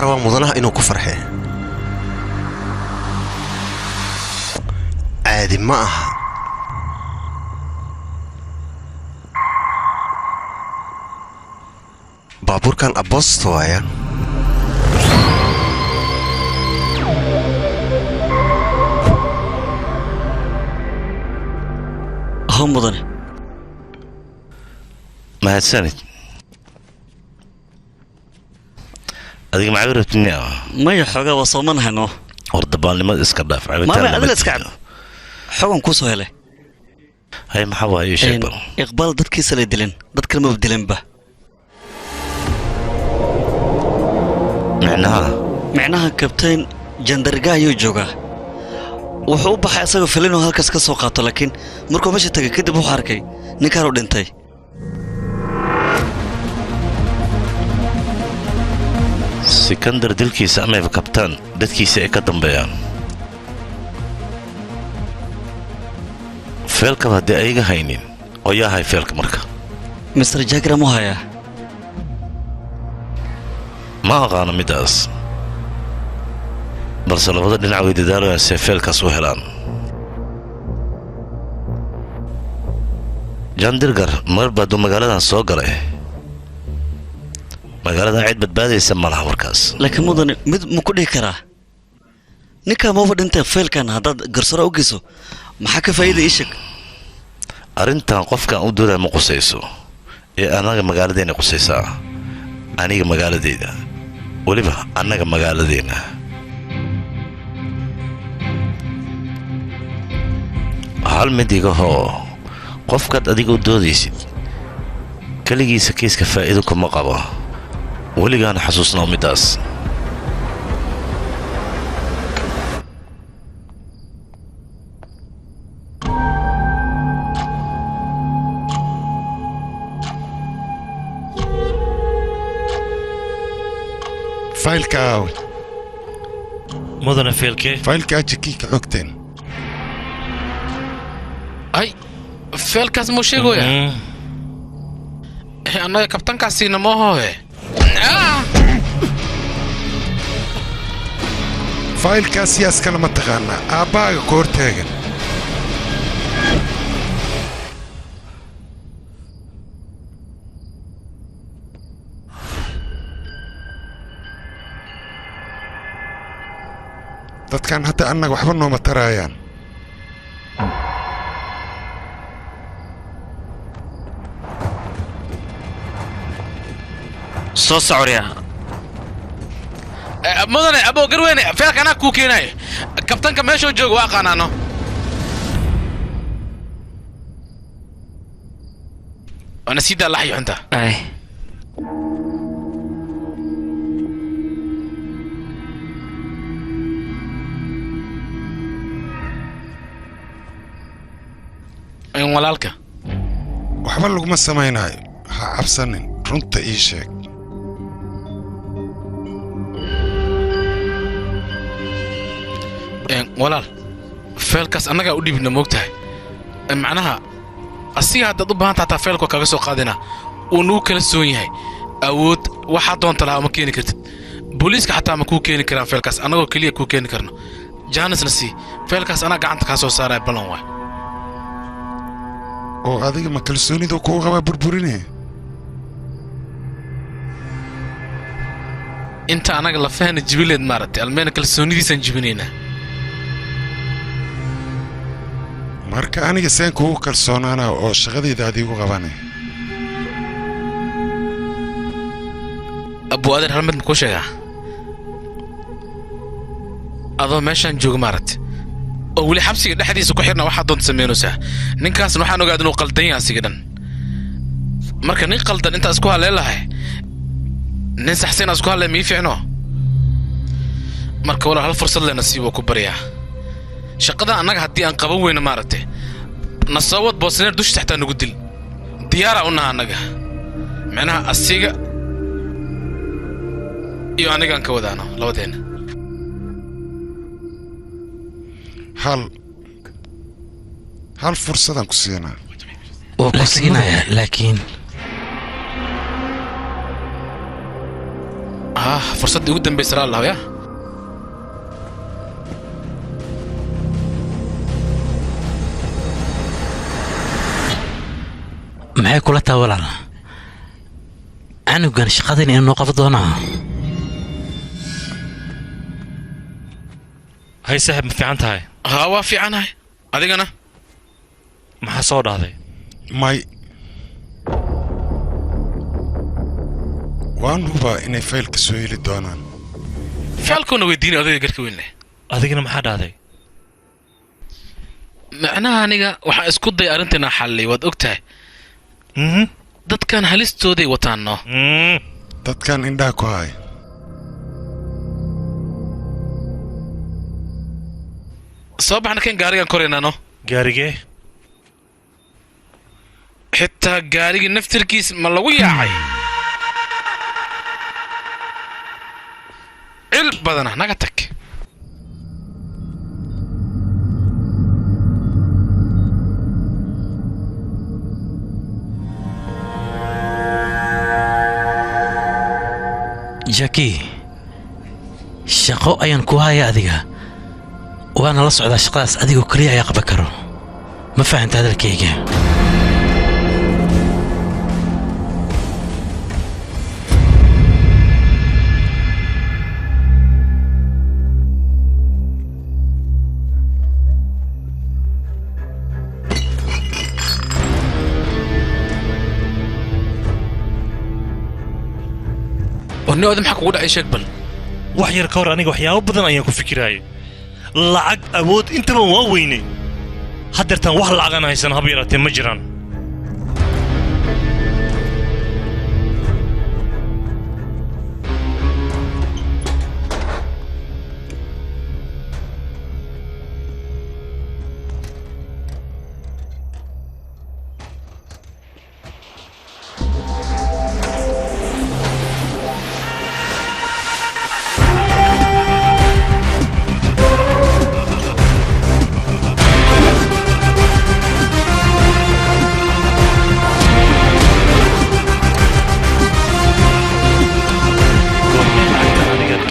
Speaker 11: waxaa rabaa mudanaha inuu ku farxee caadi ma aha baabuurkan aboosto waaya
Speaker 7: ho mudane
Speaker 2: mahadsanid adiga maxaa rabtini
Speaker 7: maya xoogaa waa soo manahayno
Speaker 2: hor dabaalnimada iska dhaaf
Speaker 7: maama adila iska cab xogan kuu soo helay
Speaker 2: hay maxaa waaye sheeg bal
Speaker 7: iqbaal dadkiisa la dileen dad kale ma dilenba micnaha kabtain jandarga ayuu joogaa wuxuu u baxay asagoo filin oo halkaas ka soo qaato laakiin markuu meesha tagay kadib wuxuu arkay ninkaan u dhintay
Speaker 2: sikandar dilkiisa amayba kabtaan dadkiisa ay ka dambeeyaan feelkaba haddii ayga haynin oo yaa hay feelka marka
Speaker 7: mister jagram u hayaa
Speaker 2: ma aqaano middaas balse labada dhinac way dadaalayaan si ay feelkaas u helaan jandirgar mar baaduu magaaladan soo galay magaaladan cid badbaadaysa ma laha markaas
Speaker 7: laakiin mudane mid ma ku dhihi karaa ninkaa mauba dhinteen feelkan haddaad garsora u geyso maxaa ka faa'iida ii sheeg
Speaker 2: arrintan qofkaan u doodaa ma qusayso ee annaga magaaladeenna qusaysaa aniga magaaladeyda weliba annaga magaaladeenna hal mid igahoo qofkaad adiga u doodaysid keligiisa kiiska faa'iido kuma qabo weligaana xasuusnaa middaas
Speaker 1: faylka aawe
Speaker 5: mudane feelkee
Speaker 1: faylkaa jikii ka xogteen
Speaker 4: ay feelkaas muu sheegoya annaga kabtankaasiina moohohe
Speaker 1: faylkaas yaaskana ma taqaanaa aabbaaga ka hor taagan dadkan hadda annaga waxba nooma taraayaan
Speaker 6: soo socorya
Speaker 4: mudane aboo garweyne feelka anaa kuu keenaayo kabtanka meeshuu jooga waa aqaanaano waana sii daa laxyo xunta walaalka
Speaker 1: waxba laguma samaynaayo ha cabsanin runta ii sheeg
Speaker 4: walaal feelkaas annagaa u dhibina moogtahay macnaha asiga haddaad u baahanta hataa feelkoo kaga soo qaadina wuu nugu kala soon yahay awood waxaa doonta lahaa ma keeni kartid booliiska xataa ma kuu keeni karaan feelkaas annagoo keliya kuu keeni karno jaanisna sii feelkaas anaa gacanta kaa soo saaraya ballan waay
Speaker 1: oo adiga ma kalsoonida kuu qabaa burburinaya
Speaker 4: inta annaga lafahana jibileed maaragtay almeena kalsoonidiisaan jibinaynaa
Speaker 1: marka aniga seen kugu kalsoonaana oo shaqadayda adiigu qabanaya
Speaker 4: abuu adeer hal mid ma kuu sheegaa adoo meeshaan jooga maaragtay oo weli xabsiga dhexdiisa ku xidhna waxaad doonta samaynaysaa ninkaasna waxaan ogaad inuu qaldan yahay asiga dhan marka nin qaldan intaa isku halleen lahay nin saxsan isku halleen mii fiicno marka walaal hal fursad leh nasiib oo ku baryaa shaqadan annaga haddii aan qaban weyno maaragtay nasaawad boosneer dusha taxtaa nagu dil diyaaraa u naha annaga micnaha asiga iyo anigaan ka wadaano labadeenna
Speaker 1: hal fursadaan ku siinaa
Speaker 8: waa ku siinayaa laakiin
Speaker 4: fursaddii ugu dambaysa raa lahaa yaa
Speaker 8: maxay kula taa walaal canugan shaqadan inuu noo qaban doonaa
Speaker 5: hay saaxiib ma fiican tahay
Speaker 4: haa waa fiicanahay adigana
Speaker 5: maxaa soo dhahday
Speaker 1: may waan hubaa inay faylka soo heli doonaan
Speaker 4: faylkuuna weydiinay odayga garka weyn leh
Speaker 5: adigana maxaa dhahday
Speaker 4: macnaha aniga waxaan isku day arrintiina xallay waad og tahay dadkan halistooday wataanno
Speaker 1: dadkan indhaha ku hay
Speaker 4: soo baxna kan gaarigan koraynaano
Speaker 5: gaarigee
Speaker 4: xitaa gaarigii naftirkiis ma lagu yaacay cil badana naga tag
Speaker 8: jaki shaqo ayaan ku haya adiga waana la socdaa shaqadaas adigoo keliya ayaa qaban karo ma fahanta hadalkayga
Speaker 4: وني أدم حق ولا أي شيء بل
Speaker 5: وحير كور أنا وحياة وبدن أيام كفكراي لعق أبود أنت ما ويني حضرتان وح لعقنا هيسن هبيرة مجران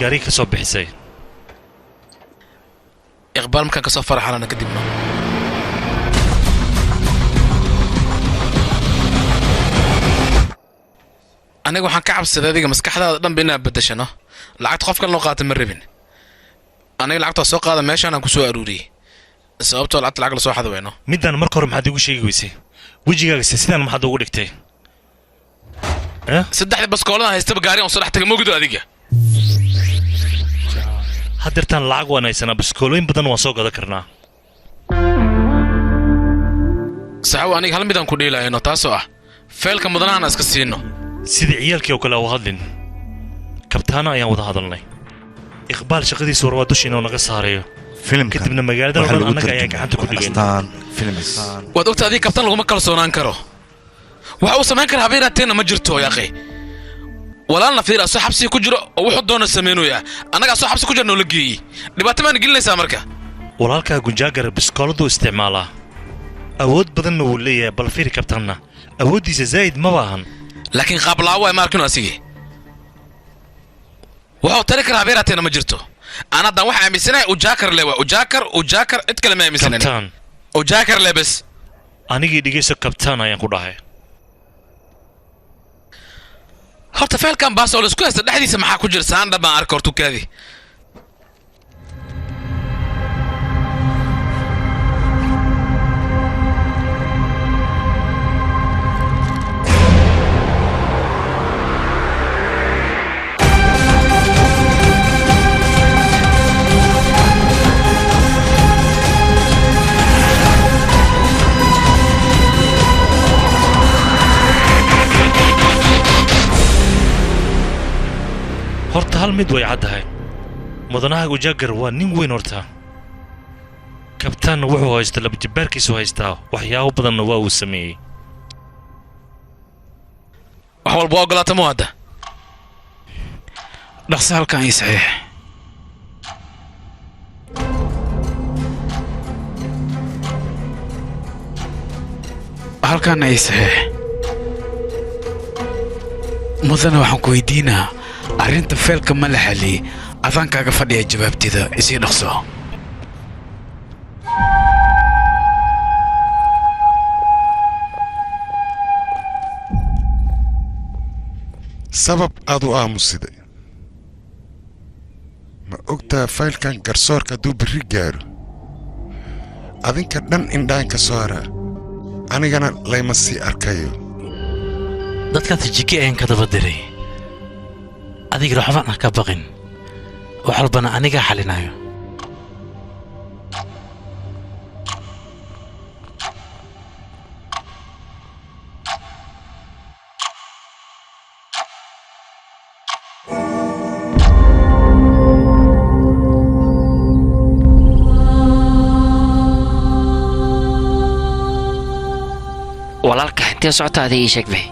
Speaker 5: gaari ka soo bixisay
Speaker 4: iqbaal markaan ka soo faraxana kadibna aniga waxaan ka cabsaday adiga maskaxdaada dhan ba inaad bedeshano lacagta qof kale loo qaata ma rabin aniga lacagta soo qaada meeshaan aan ku soo aruuriyey sababtoo lacagta lacag la soo xadweyno
Speaker 5: midaan marka hore maxaad igu sheegi weysay wejigaaga sidaan maxaad ugu dhigtay
Speaker 4: saddexda baskoolada haystaba gaari aan soo dhex tagay mogido adiga
Speaker 5: haddeertaan lacag waan haysanaa baskoolooyin badan waan soo gadan karnaa
Speaker 4: saxaw aniga hal midaan ku dhiilayno taasoo ah feelka mudanaana iska siino
Speaker 5: sidii ciyaalkii oo kale u hadlin kabtaana ayaan wada hadalnay iqbaal shaqadiisa war waa dushiina oo naga saarayo kadibna magaalada oo dhan annaga ayaa gacanta ku dhigay
Speaker 4: waad ogta adiga kabtaan laguma kalsoonaan karo waxa uu samayn karaa habeerateena ma jirto yaaqi walaalna fiir asoo xabsi ku jiro oo wuxuu doona sameeynaya anaga asoo xabsi ku jirno la geeyay dhibaato ma gelinaysa marka
Speaker 5: walaalka gunjaagar biskooladu isticmaalaa awood badanna wuu leeyahay bal fiir kabtaanna awoodiisa zaid ma baahan
Speaker 4: laakiin qablaa waa markino asigi wuxuu tari karaa habeerateena ma jirto ana dan waxa aaminsanay ujaakar leewa ujaakar cid kale ma aaminsanan
Speaker 5: kabtaan
Speaker 4: ujaakar lebes
Speaker 5: anigii dhigayso kabtaan ayaan ku dhahay
Speaker 4: horta feelkan baas oo la isku haysta dhexdiisa maxaa ku jira saandha baan arka hortukaadii
Speaker 5: horta hal mid way caddahay mudanaha ujagar waa nin weyn horta kabtaanna wuxuu haysta labajibbaarkiisu haystaa waxyaabo badanna waa uu sameeyey
Speaker 4: wax walba waa ogolaata mu hadda dhaqso halkan ii saxiix halkan ii saxiix mudana waxaan ku weydiinaa
Speaker 17: arrinta feelka ma la xaliyey adaan kaaga fadhiya jawaabteeda isii dhaqso
Speaker 1: sabab aad u aamusiday ma ogtaa faylkan garsoorka hadduu berri gaaro adinka dhan indhaan ka soo haraa anigana layma sii arkayo
Speaker 8: dadkaas jiki ayaan ka daba diray adiga waxbaan ah ka baqin wax walbana anigaa xalinayo
Speaker 9: walaalka intee socotaada ii sheeg bay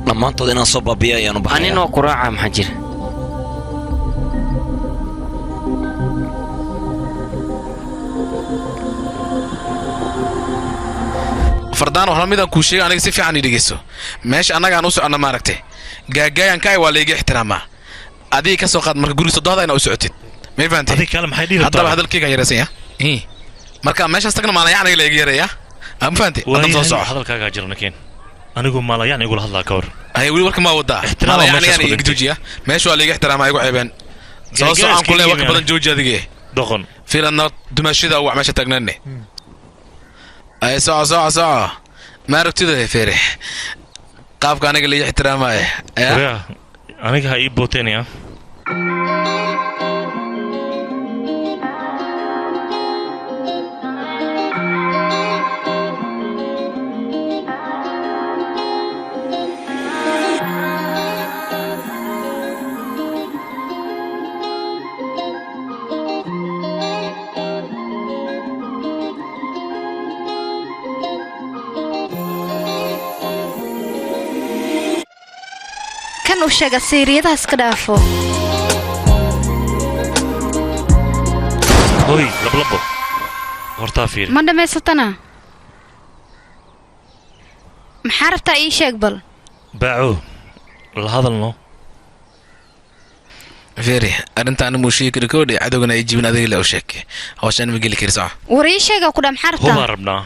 Speaker 10: dhammaantood inaan soo baabiya ayaan u baxaya
Speaker 9: aninoo ku raaca maxaa jira
Speaker 4: fardaan waxla midaan kuu sheegay aniga si fiican ii dhegeyso meesha annagaan u soconna maaragtay gaagaayankaay waa layga ixtiraamaa adiga ka soo qaad marka guriga soddohda inaa u socotid may fahantay haddaba hadalkayga yaraysan ya marka meeshaas tagna maalayacniga layga yareeyaa ma fahantay haddan soo soco
Speaker 5: hadalkaagaa jira nakeen anigu maalayacni igula hadlaa ka hor
Speaker 4: هي ولي ورك ما ودا يعني جوجيا ماشي ولا يحترم ايغو عيبان سو عن كل وقت بدن جوجي ادغي
Speaker 5: دقن
Speaker 4: في النار دمشيدا و ماشي تاغنني اي ساعه ما ركتده فرح قافك انا اللي يحترماي
Speaker 5: يا انا هاي بوتينيا
Speaker 18: kan u sheega siiriyadaas ka dhaafo
Speaker 5: hoy lablabo horta fiir
Speaker 18: ma dhameysatana maxaa rabtaa ii sheeg bal
Speaker 5: baaco la hadalno
Speaker 4: فيري أنت أنا مشيك ركودي عدونا يجيبون هذه اللي أوشك عشان مقلي كرسا
Speaker 18: وريشة كودا محرتا
Speaker 8: هو ربنا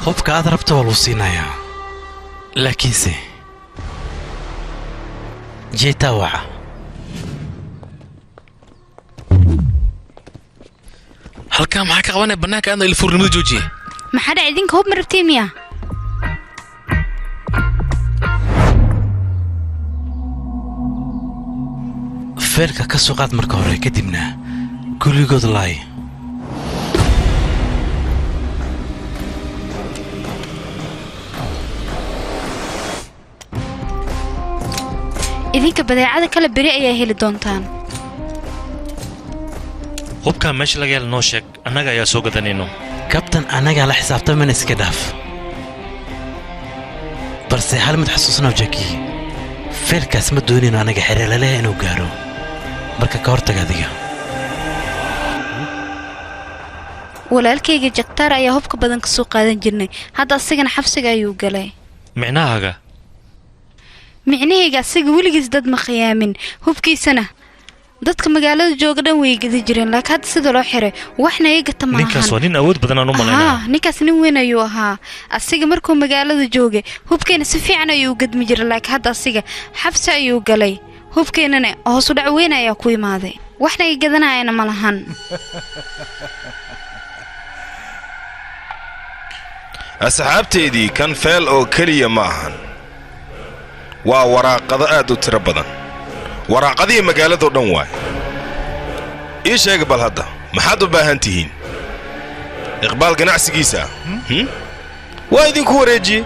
Speaker 8: هو بكاد ربته والوصينا يا لكن سي جيتا وعا
Speaker 4: هل كان معك قوانا بناك أنا اللي فرن مدجوجي
Speaker 18: ما حدا عيدينك هوب مربتين مياه
Speaker 8: feelka ka soo qaad marka hore kadibna kulligood laay
Speaker 18: idinka badeecada kala beri ayaa heli doontaan
Speaker 5: hubka meesha laga helo noo sheeg annaga ayaa soo gadanayno
Speaker 8: kabtan annagaa la xisaabtamana iska dhaaf balse hal mid xasuusnaa jaki feelkaas ma doonayno anaga xereelaleha inuu gaaro marka ka hortaga adiga
Speaker 18: walaalkayga jaktaar ayaa hubka badan ka soo qaadan jirnay hadda asigana xabsiga ayuu galay
Speaker 5: micnahaaga
Speaker 18: micnahayga asiga weligiis dad ma khiyaamin hubkiisana dadka magaalada jooga dhan way gadi jireen laakiin hadda sida loo xiray waxna iga tamahan
Speaker 5: ninkaas waa nin awood badan aan u malaynaa
Speaker 18: ninkaas nin weyn ayuu ahaa asiga markuu magaalada joogay hubkeena si fiican ayuu gadmi jiray laakiin hadda asiga xabsi ayuu galay hubkeenana hoos u dhac weyn ayaa ku imaaday waxna ay gadanayana ma lahan
Speaker 16: asxaabteedii kan feel oo keliya ma ahan waa waraaqado aad u tiro badan waraaqadihii magaaladoo dhan waay ii sheega bal hadda maxaad u baahan tihiin iqbaal ganacsigiisa waa idinku wareejiyey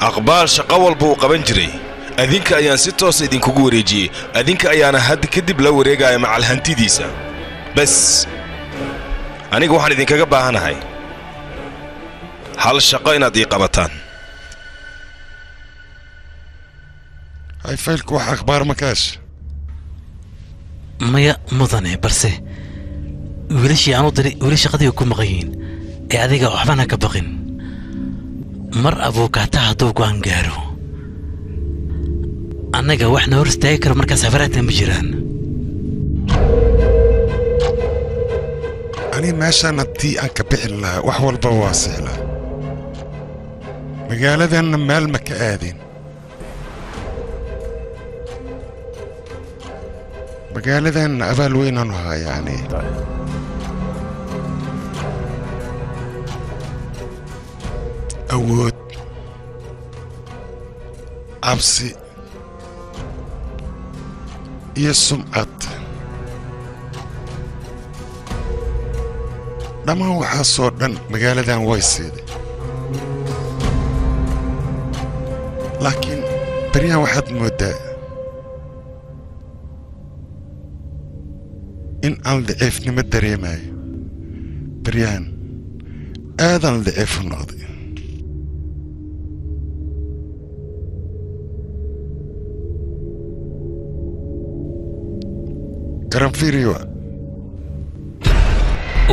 Speaker 16: aqbaal shaqo walba uu qaban jiray adinka ayaan si toosa idinkugu wareejiyey adinka ayaana hadda kadib la wareegaya macal hantidiisa bas aniga waxaan idinkaga baahanahay hal shaqo inaad ii qabataan
Speaker 1: hay faylku wax akhbaar ma kaash
Speaker 8: maya mudane balse wiilashii aan u diray weli shaqadii ku maqan yihiin ee adiga waxbana ka baqin mar abuukaata hadduu go'aan gaaro annaga waxna hor istaagi karo markaas safaraadna ma jiraan
Speaker 1: ani meeshaan haddii aan ka bixin lahaa wax walba waa sixlaa magaaladanna meel ma ka aadin magaaladanna abaal weynaanu haa yacni awood cabsi iyo sumcad dhammaan waxaasoo dhan magaaladan way siiday laakiin baryahan waxaad mooddaa in aan daciifnimo dareemayo baryahan aadaan daciif u noqday karanfiiriwa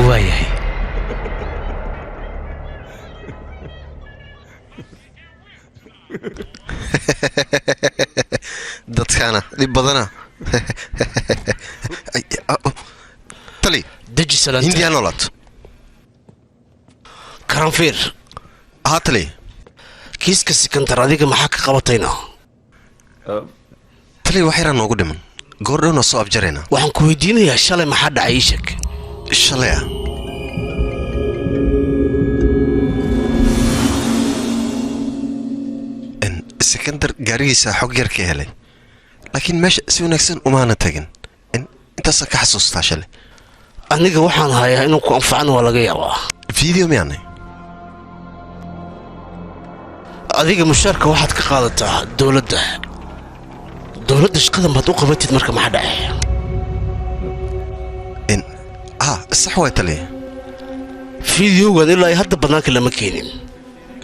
Speaker 8: waayahay
Speaker 11: dadkaana dhib badana tali
Speaker 3: deji salaanta
Speaker 11: hindiya noolaad
Speaker 3: karanfiir
Speaker 11: haa tali
Speaker 3: kiiska sikandar adiga maxaa ka qabatayna
Speaker 11: tali wax yaraan noogu dhiman goordhowna soo abjarayna
Speaker 3: waxaan ku weydiinayaa shalay maxaa dhacay ii sheeg
Speaker 11: shalay ah sikandar gaarigiisa xog yar ka helay laakiin meesha si wanaagsan umaana tagin intaasaa ka xasuustaa shalay
Speaker 3: aniga waxaan hayaa inuu ku anfacana waa laga yaabaa
Speaker 11: video miyaanay
Speaker 3: adiga mushaarka waxaad ka qaadataa dowladda shaqadan baad u qabatid marka maxaa dhacay
Speaker 11: sax way tali
Speaker 3: fideogaad ilaa hadda bannaanka lama keenin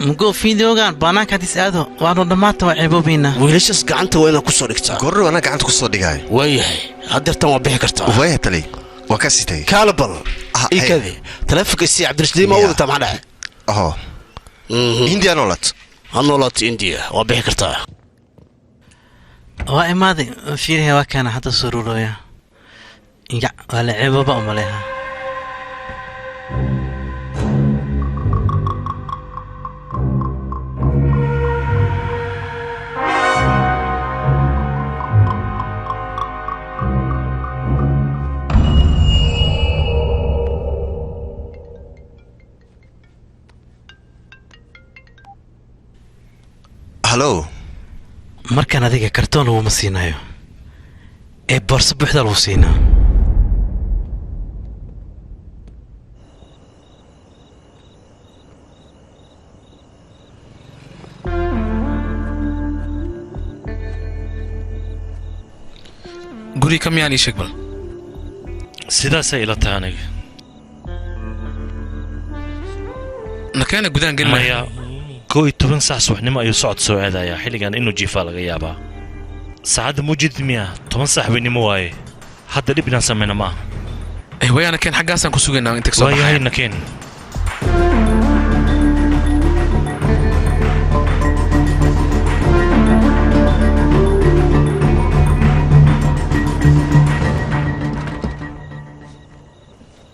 Speaker 8: mugo fideogan bannaanka hadis aado waanu dhammaanta waa ceeboobaynaa
Speaker 3: wiilashaas gacanta waa inaad ku soo dhigtaa
Speaker 11: goordhow anaa gacanta ku soo dhigaayo
Speaker 3: waayahay haddeertan waa bixi kartaa
Speaker 11: waaya tali waa ka sii tagay
Speaker 3: kaalabal ikade taleefonka isii cabdirashidiin ma wadataa maxaa dhacay
Speaker 11: oho hindiya noolaad
Speaker 3: ha noolaato indiya waa bixi kartaa
Speaker 8: waa imaaday fiiriha waa kaana hadda sururooya ya waa la ceebooba umaleha
Speaker 11: hallo
Speaker 8: markaan adiga kartoon uguma siinayo ee boorso buuxda lagu siinaa
Speaker 4: guri ka miyaan ii sheeg bal
Speaker 5: sidaasay ila tahay aniga
Speaker 4: nakeena gudaan gelmaya
Speaker 5: 11 saac subaxnimo ayuu socod soo aadayaa xilligan inuu jiifaa laga yaabaa saacadda mujid miya 10 saac weynimo waaye hadda dhib inaan samayna ma
Speaker 4: aha waya nakeen xaggaasaan ku sugaynaa inta kasoo
Speaker 5: baxay nakeen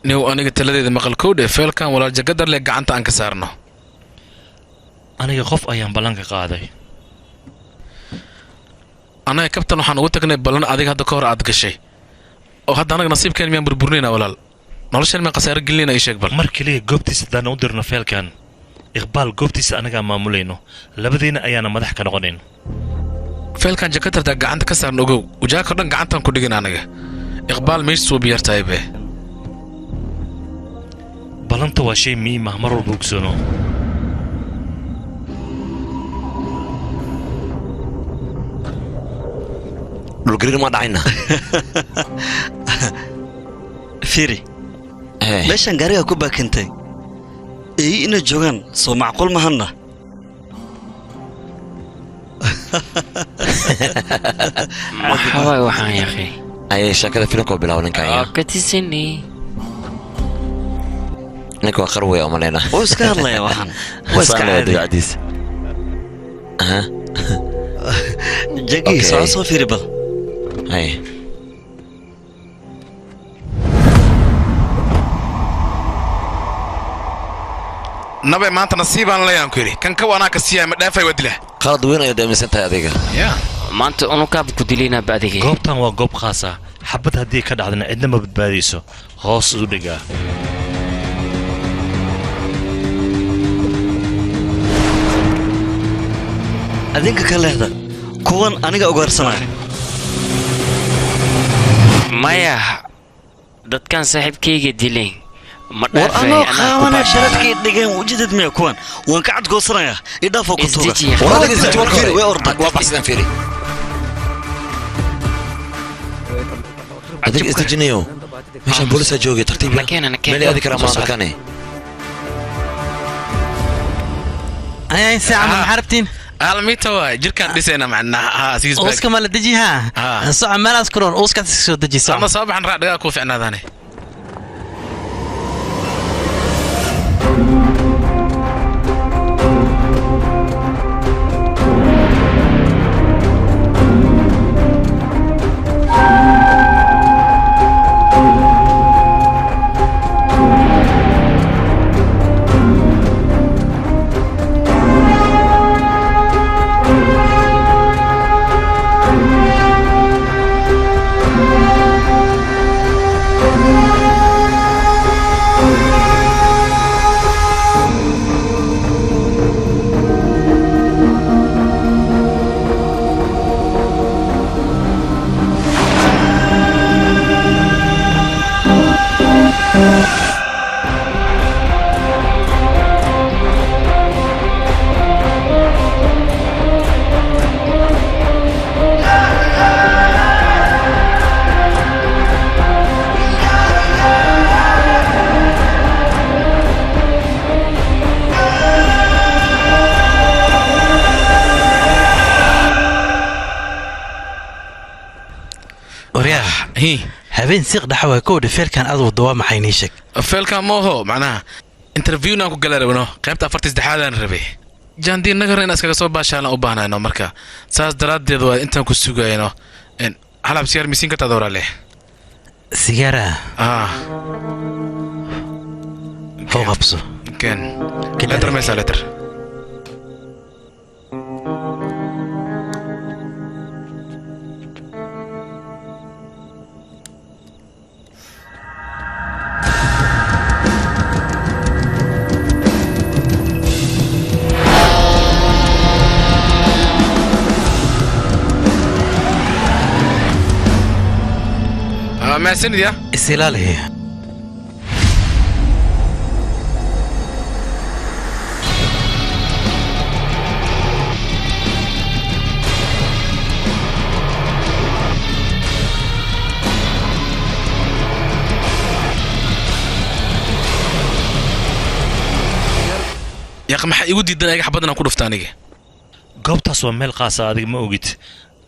Speaker 4: new aniga taladeeda maqal kowdhe feelkan walaal jagadar leh gacanta aan ka saarno
Speaker 5: aniga qof ayaan ballanka qaaday
Speaker 4: anaga kabtan waxaan ugu tagnay ballan adiga hadda ka hor aad gashay oo hadda anaga nasiibkeen miyaan burburinaynaa walaal noloshan miyaan khasaaro gelinayna ii sheeg bal
Speaker 5: mar keliya goobtiisa haddaan u dirno feelkan iqbaal goobtiisa anagaa maamulayno labadiina ayaana madax ka noqonayn
Speaker 4: feelkan jakatartaa gacanta ka saarno ogow wajaaka dhan gacantaan ku dhigin anaga iqbaal meesha suu biyartahay be
Speaker 5: ballanta waa shay muhiim ah mar walba ogsoono
Speaker 10: dhulgariir ma dhacayna
Speaker 7: fiiri meeshaan gaariga ku baakintay eeyi inay joogaan soo macquul mahanna
Speaker 9: maxaa waxaan yaqay
Speaker 10: ayay sheekada filimka bilaw ninka
Speaker 9: katisani
Speaker 10: ninka waa qarwey oo maleyna
Speaker 7: oo iska hadlaya waxaan
Speaker 10: waa iska hadlaya dabeecadiisa
Speaker 7: jagi soco soo fiiri bal
Speaker 10: hay
Speaker 4: nabe maanta nasiibaan leeyaan ku yiri kan ka wanaa ka siyaa ma dhaafay wadila
Speaker 10: qalad weyn ayaad aaminsan tahay adiga
Speaker 9: maanta unukaab ku dilinaa baadiga
Speaker 5: goobtan waa goob khaas ah xabad haddii ka dhacdana cidna ma badbaadayso hoos u dhigaa
Speaker 7: adinka ka leehda kuwan aniga ugaarsanaya
Speaker 9: maya dadkan saaxiibkayga dileen ma
Speaker 7: war anoo qaawana sharadkii dhigeen wajidad miya kuwan waan ka cadgoosanayaa idhaafoo ku tuuga way orda
Speaker 10: waa baxsadaan fiiri adiga isdejinayo meeshaan boolisaa joogay tartiib meel aadi karaa maadakane
Speaker 8: ayay saacada maxaa rabtiin
Speaker 4: almita waa jirkaan dhisayna macnaha
Speaker 8: uuska ma la deji haa soco meelaas kuroon uuskaas iska soo deji
Speaker 4: ama soo baxan raa dhagaa kuu ficnaadaane
Speaker 8: habeen siq dhaxa way ku dhifeelkan aad wado waa maxay nii sheeg
Speaker 4: feelkan mooho macnaha interviewna ku galarabno qaybta 43aan rabay jandi nagar in askaga soo baashaalan u baahnayno marka saas daraadeed waa intaan ku sugayno in halab siyaar misin ka tadawra leh
Speaker 8: sigara ho qabso
Speaker 4: kan letter meesha letter ما سند يا
Speaker 8: استلالي
Speaker 4: يا اخي ما يودي دنا حبدنا ku dhuftaaniga
Speaker 5: goobtaas waa meel qaas ah adiga ma ogid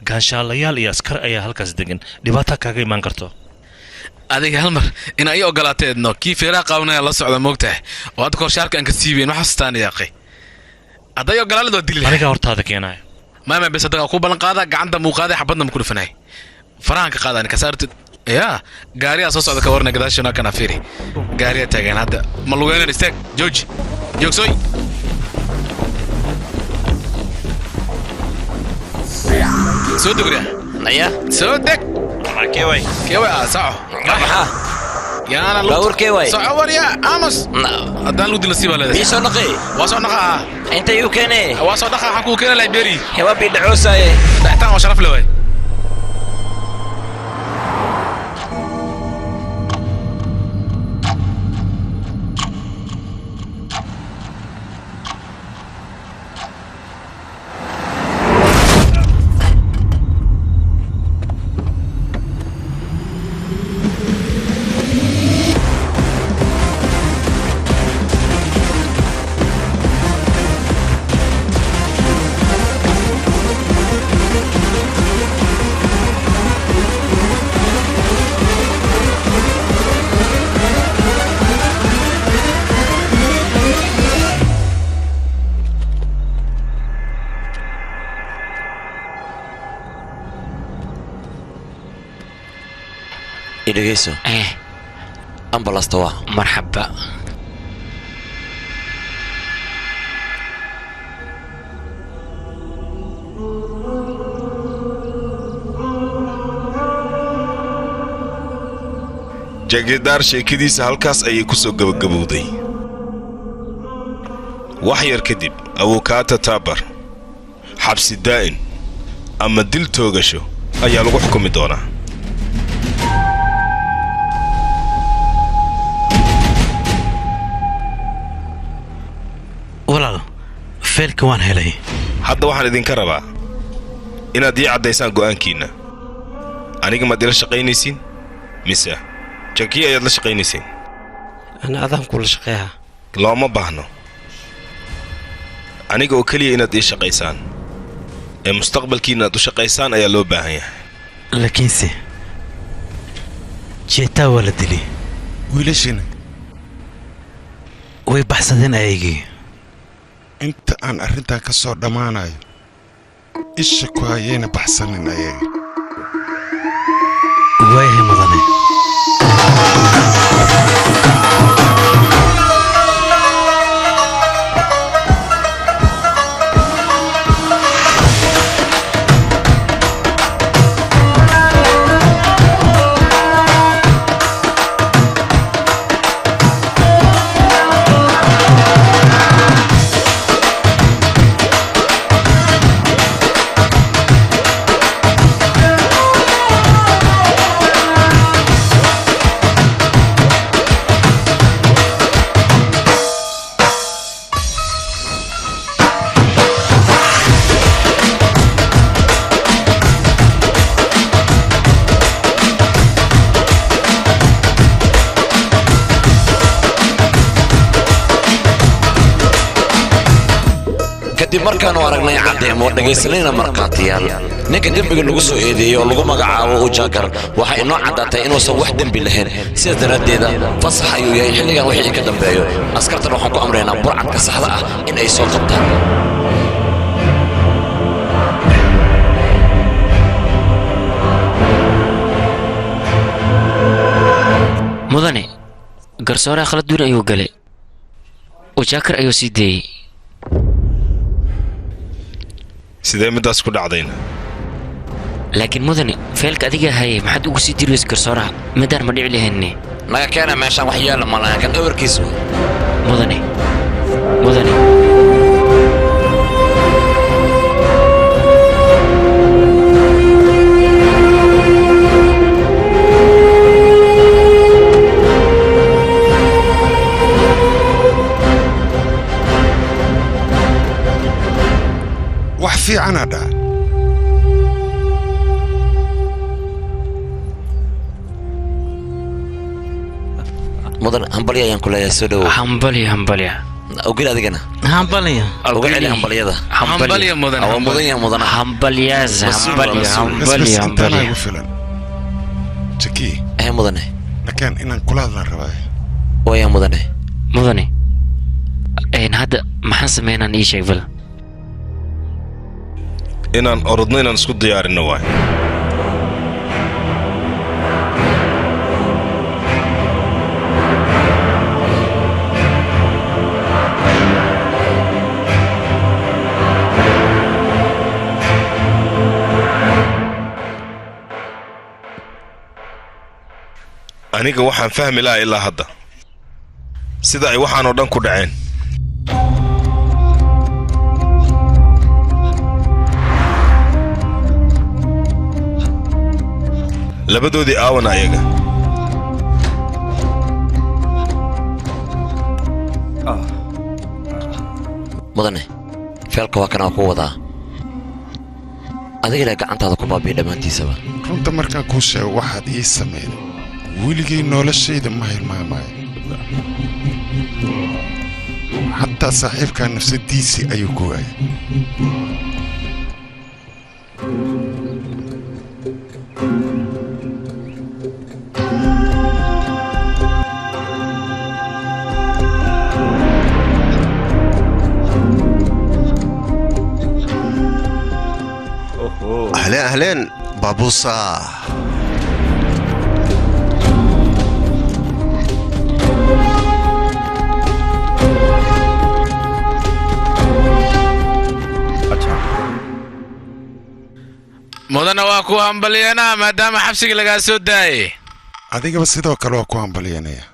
Speaker 5: gaanshaalayaal iyo askar ayaa halkaas degan dhibaato kaaga iman karto
Speaker 4: adiga hal mar in ay ogolaateedno kii feeraa qaawnaa la socda moogtahay oo aad korshaarka aan ka siibeen waxa xastaan yaaqay aday ogolaadoo dilay
Speaker 5: aniga hortaada keenay
Speaker 4: maama bes daga ku balan qaada gacanta muuqaada xabadna ku dhufanay faraanka qaadaan ka saartid ya gaariya soo socda ka warna gadaashana kana fiiri gaariya taagan hadda ma lugeynaa istaag joogsoy soo degriya
Speaker 10: naya
Speaker 4: soo deg
Speaker 10: كيوي
Speaker 4: صعو يا انا
Speaker 10: باور كيوي
Speaker 4: صعو يا امس هذا لودي نصيب هذا
Speaker 10: بيسو نقي
Speaker 4: واسو نقا
Speaker 10: انت يو كاني
Speaker 4: واسو نقا حكو كده لايبري
Speaker 10: هوا بيدعوساي
Speaker 4: تحتان وشرف لوي
Speaker 10: dhegeyso ambalasta waa
Speaker 9: marxaba
Speaker 16: jagidaar sheekadiisa halkaas ayay ku soo gabagabowday wax yar kadib abukaata taabar xabsi daa'in ama dil toogasho ayaa lagu xukumi doonaa
Speaker 8: walaal feelka waan helay
Speaker 16: hadda waxaan idinka rabaa inaad ii caddaysaan go'aankiinna aniga maad ila shaqaynaysiin mise jakiya ayaad la shaqaynaysiin
Speaker 3: ana adaan kula shaqeeyaa
Speaker 16: looma baahno aniga oo keliya inaad ii shaqaysaan ee mustaqbalkiina aad u shaqaysaan ayaa loo baahan yahay
Speaker 8: laakiinse jeetaa waa la dilay
Speaker 1: wiilashina
Speaker 8: way baxsadeen ayaygii
Speaker 1: inta aan arrintan ka soo dhammaanayo isha ku hayayna baxsanin ayaga
Speaker 8: waayahay mudane
Speaker 10: markaanu aragnay caddeemo dhegaysanayna markhaatiyaal ninka dembiga lagu soo eedeeyey oo lagu magacaabo ujagar waxay inoo caddaatay inuusan wax dembi lahayn sidaas daraaddeeda fasax ayuu yahay xilligan wixii ka dambeeyo askartan waxaan ku amraynaa burcadka saxda ah in ay soo qabtaan
Speaker 9: mudane garsooraha khalad duun ayuu galay ujaakar ayuu sii deeyey
Speaker 16: sidee middaas ku dhacdayna
Speaker 9: laakiin mudane feelka adiga hayay maxaad ugu sii diriweys garsooraha midaan ma dhici lahaynne
Speaker 10: naga keena meeshaan wax yaalla ma laha kan ewarkiis wa
Speaker 9: mudane
Speaker 1: wax fiican hadha
Speaker 10: mudan hambalya ayaan ku leeyahay soo dhawow
Speaker 9: hambalya
Speaker 10: ogil adigana
Speaker 8: hambalya
Speaker 10: uga celi hambalyada
Speaker 6: hambalya mudan
Speaker 10: waa mudan yahay mudana
Speaker 9: hambalya
Speaker 1: filan jaki
Speaker 10: mudane
Speaker 1: lakaan inaan kula hadlaan rabaa
Speaker 10: waya mudane
Speaker 9: hadda maxaan sameynaan ii sheeg bal
Speaker 16: inaan orodno inaan isku diyaarinno waay aniga waxaan fahmi lahaa ilaa hadda sida ay waxaan oo dhan ku dhaceen labadoodii aawan ayaga
Speaker 10: mudane feelka waa kanaa ku wadaa adiga ilaa gacantaada ku baabiya dhammaantiisaba
Speaker 1: runta markaan kuu sheego waxaad ii samayday weligay noloshayda ma hilmaamaayo xataa saaxiibkaa nafsadiisii ayuu ku waayay
Speaker 11: أهلين بابوسا
Speaker 4: mudana waa ku hambalyeena maadaama xabsiga lagaa soo daayay
Speaker 1: adigaba sidoo kale waa ku hambalyeynaya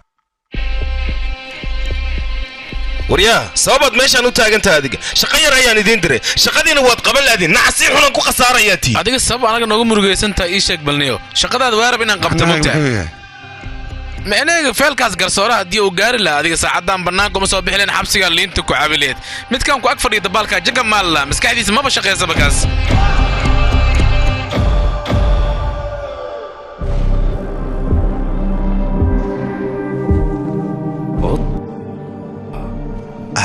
Speaker 16: waryaa sababaad meeshaan u taagantahay adiga shaqo yar ayaan idiin diray shaqadiina waad qaban laadiin nacsi xunan ku khasaarayaa tii
Speaker 4: adiga sabab anaga noogu murugaysantahay ii sheeg balniyo shaqadaada waarab inaan qabta mugtahay micnaheega feelkaas garsooraha haddii uu gaari lahaa adiga saacaddaan bannaanka uma soo bixi leen xabsigaa liinta ku cabileed midkaan ku ag fadhiya dabaalkaa jaga maalla maskaxdiisa maba shaqaysaba kaas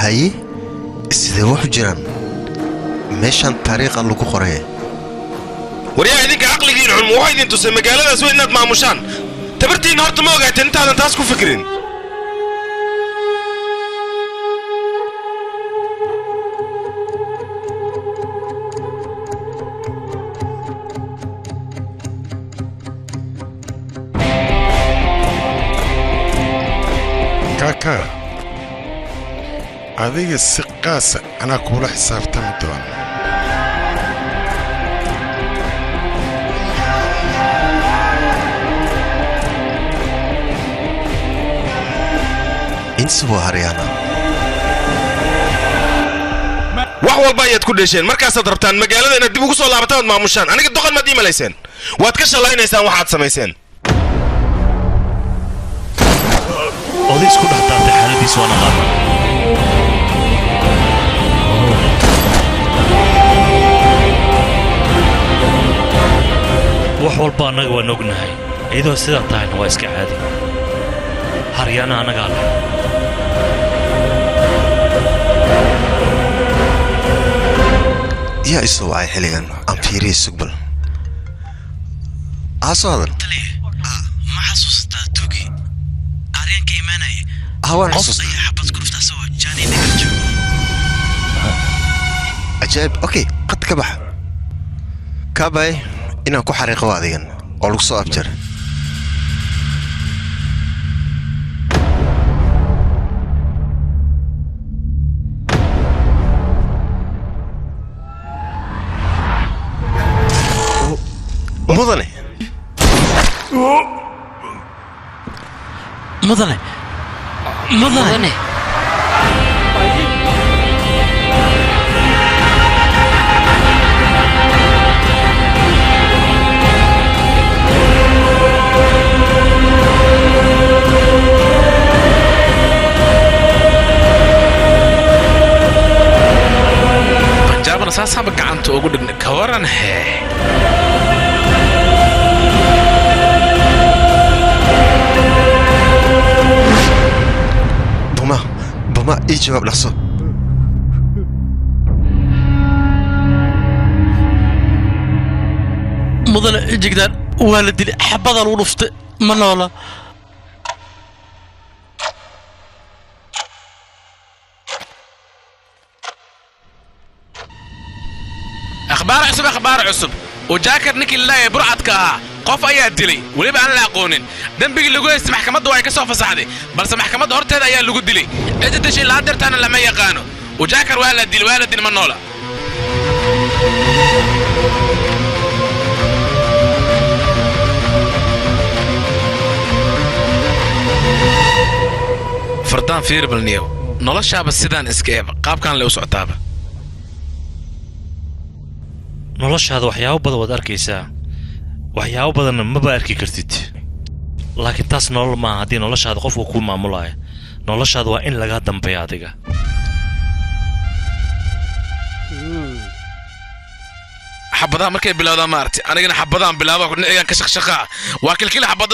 Speaker 11: haye sidee waxu jiraan meeshaan taariikha lagu qoray
Speaker 16: waryaa idinka caqligiin xun wuxuu idin tusay magaaladaas waa inaad maamushaan tabartiinna horta ma ogaateen intaadan taas ku fikirin
Speaker 1: kaka adiga si qaasa anaa kuula xisaabtami doona
Speaker 11: insi waa haryaana
Speaker 16: wax walba ayaad ku dheesheen markaasaad rabtaan magaalada inaad dib ugu soo laabataan ood maamushaan aniga doqon maad ii malayseen waad ka shallaynaysaan waxaad samayseen
Speaker 5: oday isku dhex daatay xaaladiis waa naqaana wax walba annaga waan ognahay iyadoo sidaa tahayna waa iska caadi haryaana annagaa leh
Speaker 11: yaa isoo wacay xilligan aan fiiriya sugbal soo hadal
Speaker 8: ma xasuusataa tugi aryanka imaanaya
Speaker 11: hawaan
Speaker 8: qof ayaa xabad ku dhufta asagoo jaaniina ka joogo
Speaker 11: ajaa'ib okay qad ka baxa kaabay inaan ku xariiqo adigan oo lagu soo abjar mudane
Speaker 8: mudane mudane
Speaker 4: banjaabana saasaaba gacanta ugu dhigna ka waran hee
Speaker 11: bama ii jawaab dhaqso
Speaker 8: mudane jigdaan waa la dilay xabadaa lagu dhuftay ma noola
Speaker 4: akhbaar cusub وجاكر نكي الله برعت كها قف أيها دلي وليب أنا لا قونين دنبي اللي جوه محكمة دواي كسوف صعدي بس محكمة هرت هذا أيها اللي جود دلي إذا تشي لا درت أنا لما يقانو وجاكر ولا دل من نولا فردان فير بالنيو نولا شاب السيدان اسكيب قاب كان لو سعتابه
Speaker 5: noloshaada waxyaabo badan waad arkaysaa waxyaabo badanna maba arki kartid laakiin taas nolol maaha haddii noloshaada qofku kuu maamulaya noloshaada waa in lagaa dambeeya adiga
Speaker 4: xabadaha markay bilowdaan maarti anigana xabadahan bilaaba ku dhinacan ka shaqshaqaa waa kilkila xabad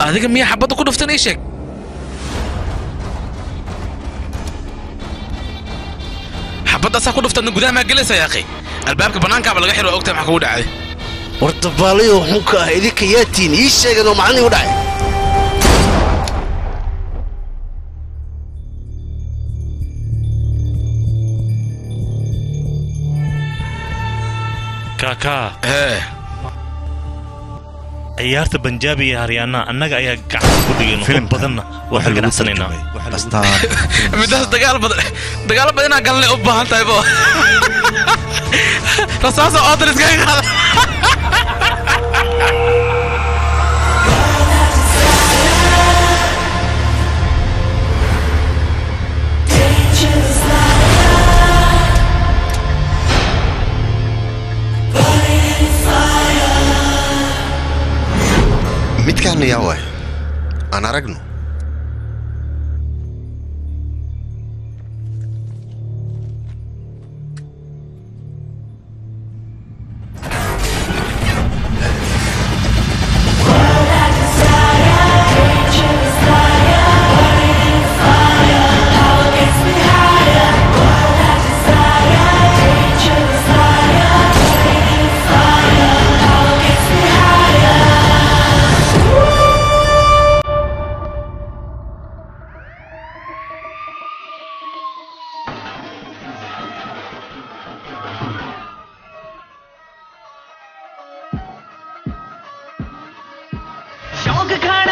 Speaker 4: adiga miya xabada ku dhuftan ii sheeg xabadaasaa ku dhuftan gudaha maa gelaysa yaa akhi albaabka bannaankaaba laga xiro ogtahay maxaa kugu dhacday
Speaker 3: war dabaalayo xunka ah idinka yaatiin ii sheegan oo macallin u dhacay
Speaker 5: kaakaa ciyaarta banjaabi iyo haryaana annaga ayaa gacanta ku dhigayno hub badanna waan ka ganacsanaynaa
Speaker 4: midaas dagaal badan inaan galnay u baahan tahay bo rasaasa oodan iskaga qaada
Speaker 11: midkaan yaa waay aan aragno
Speaker 19: शौक खाना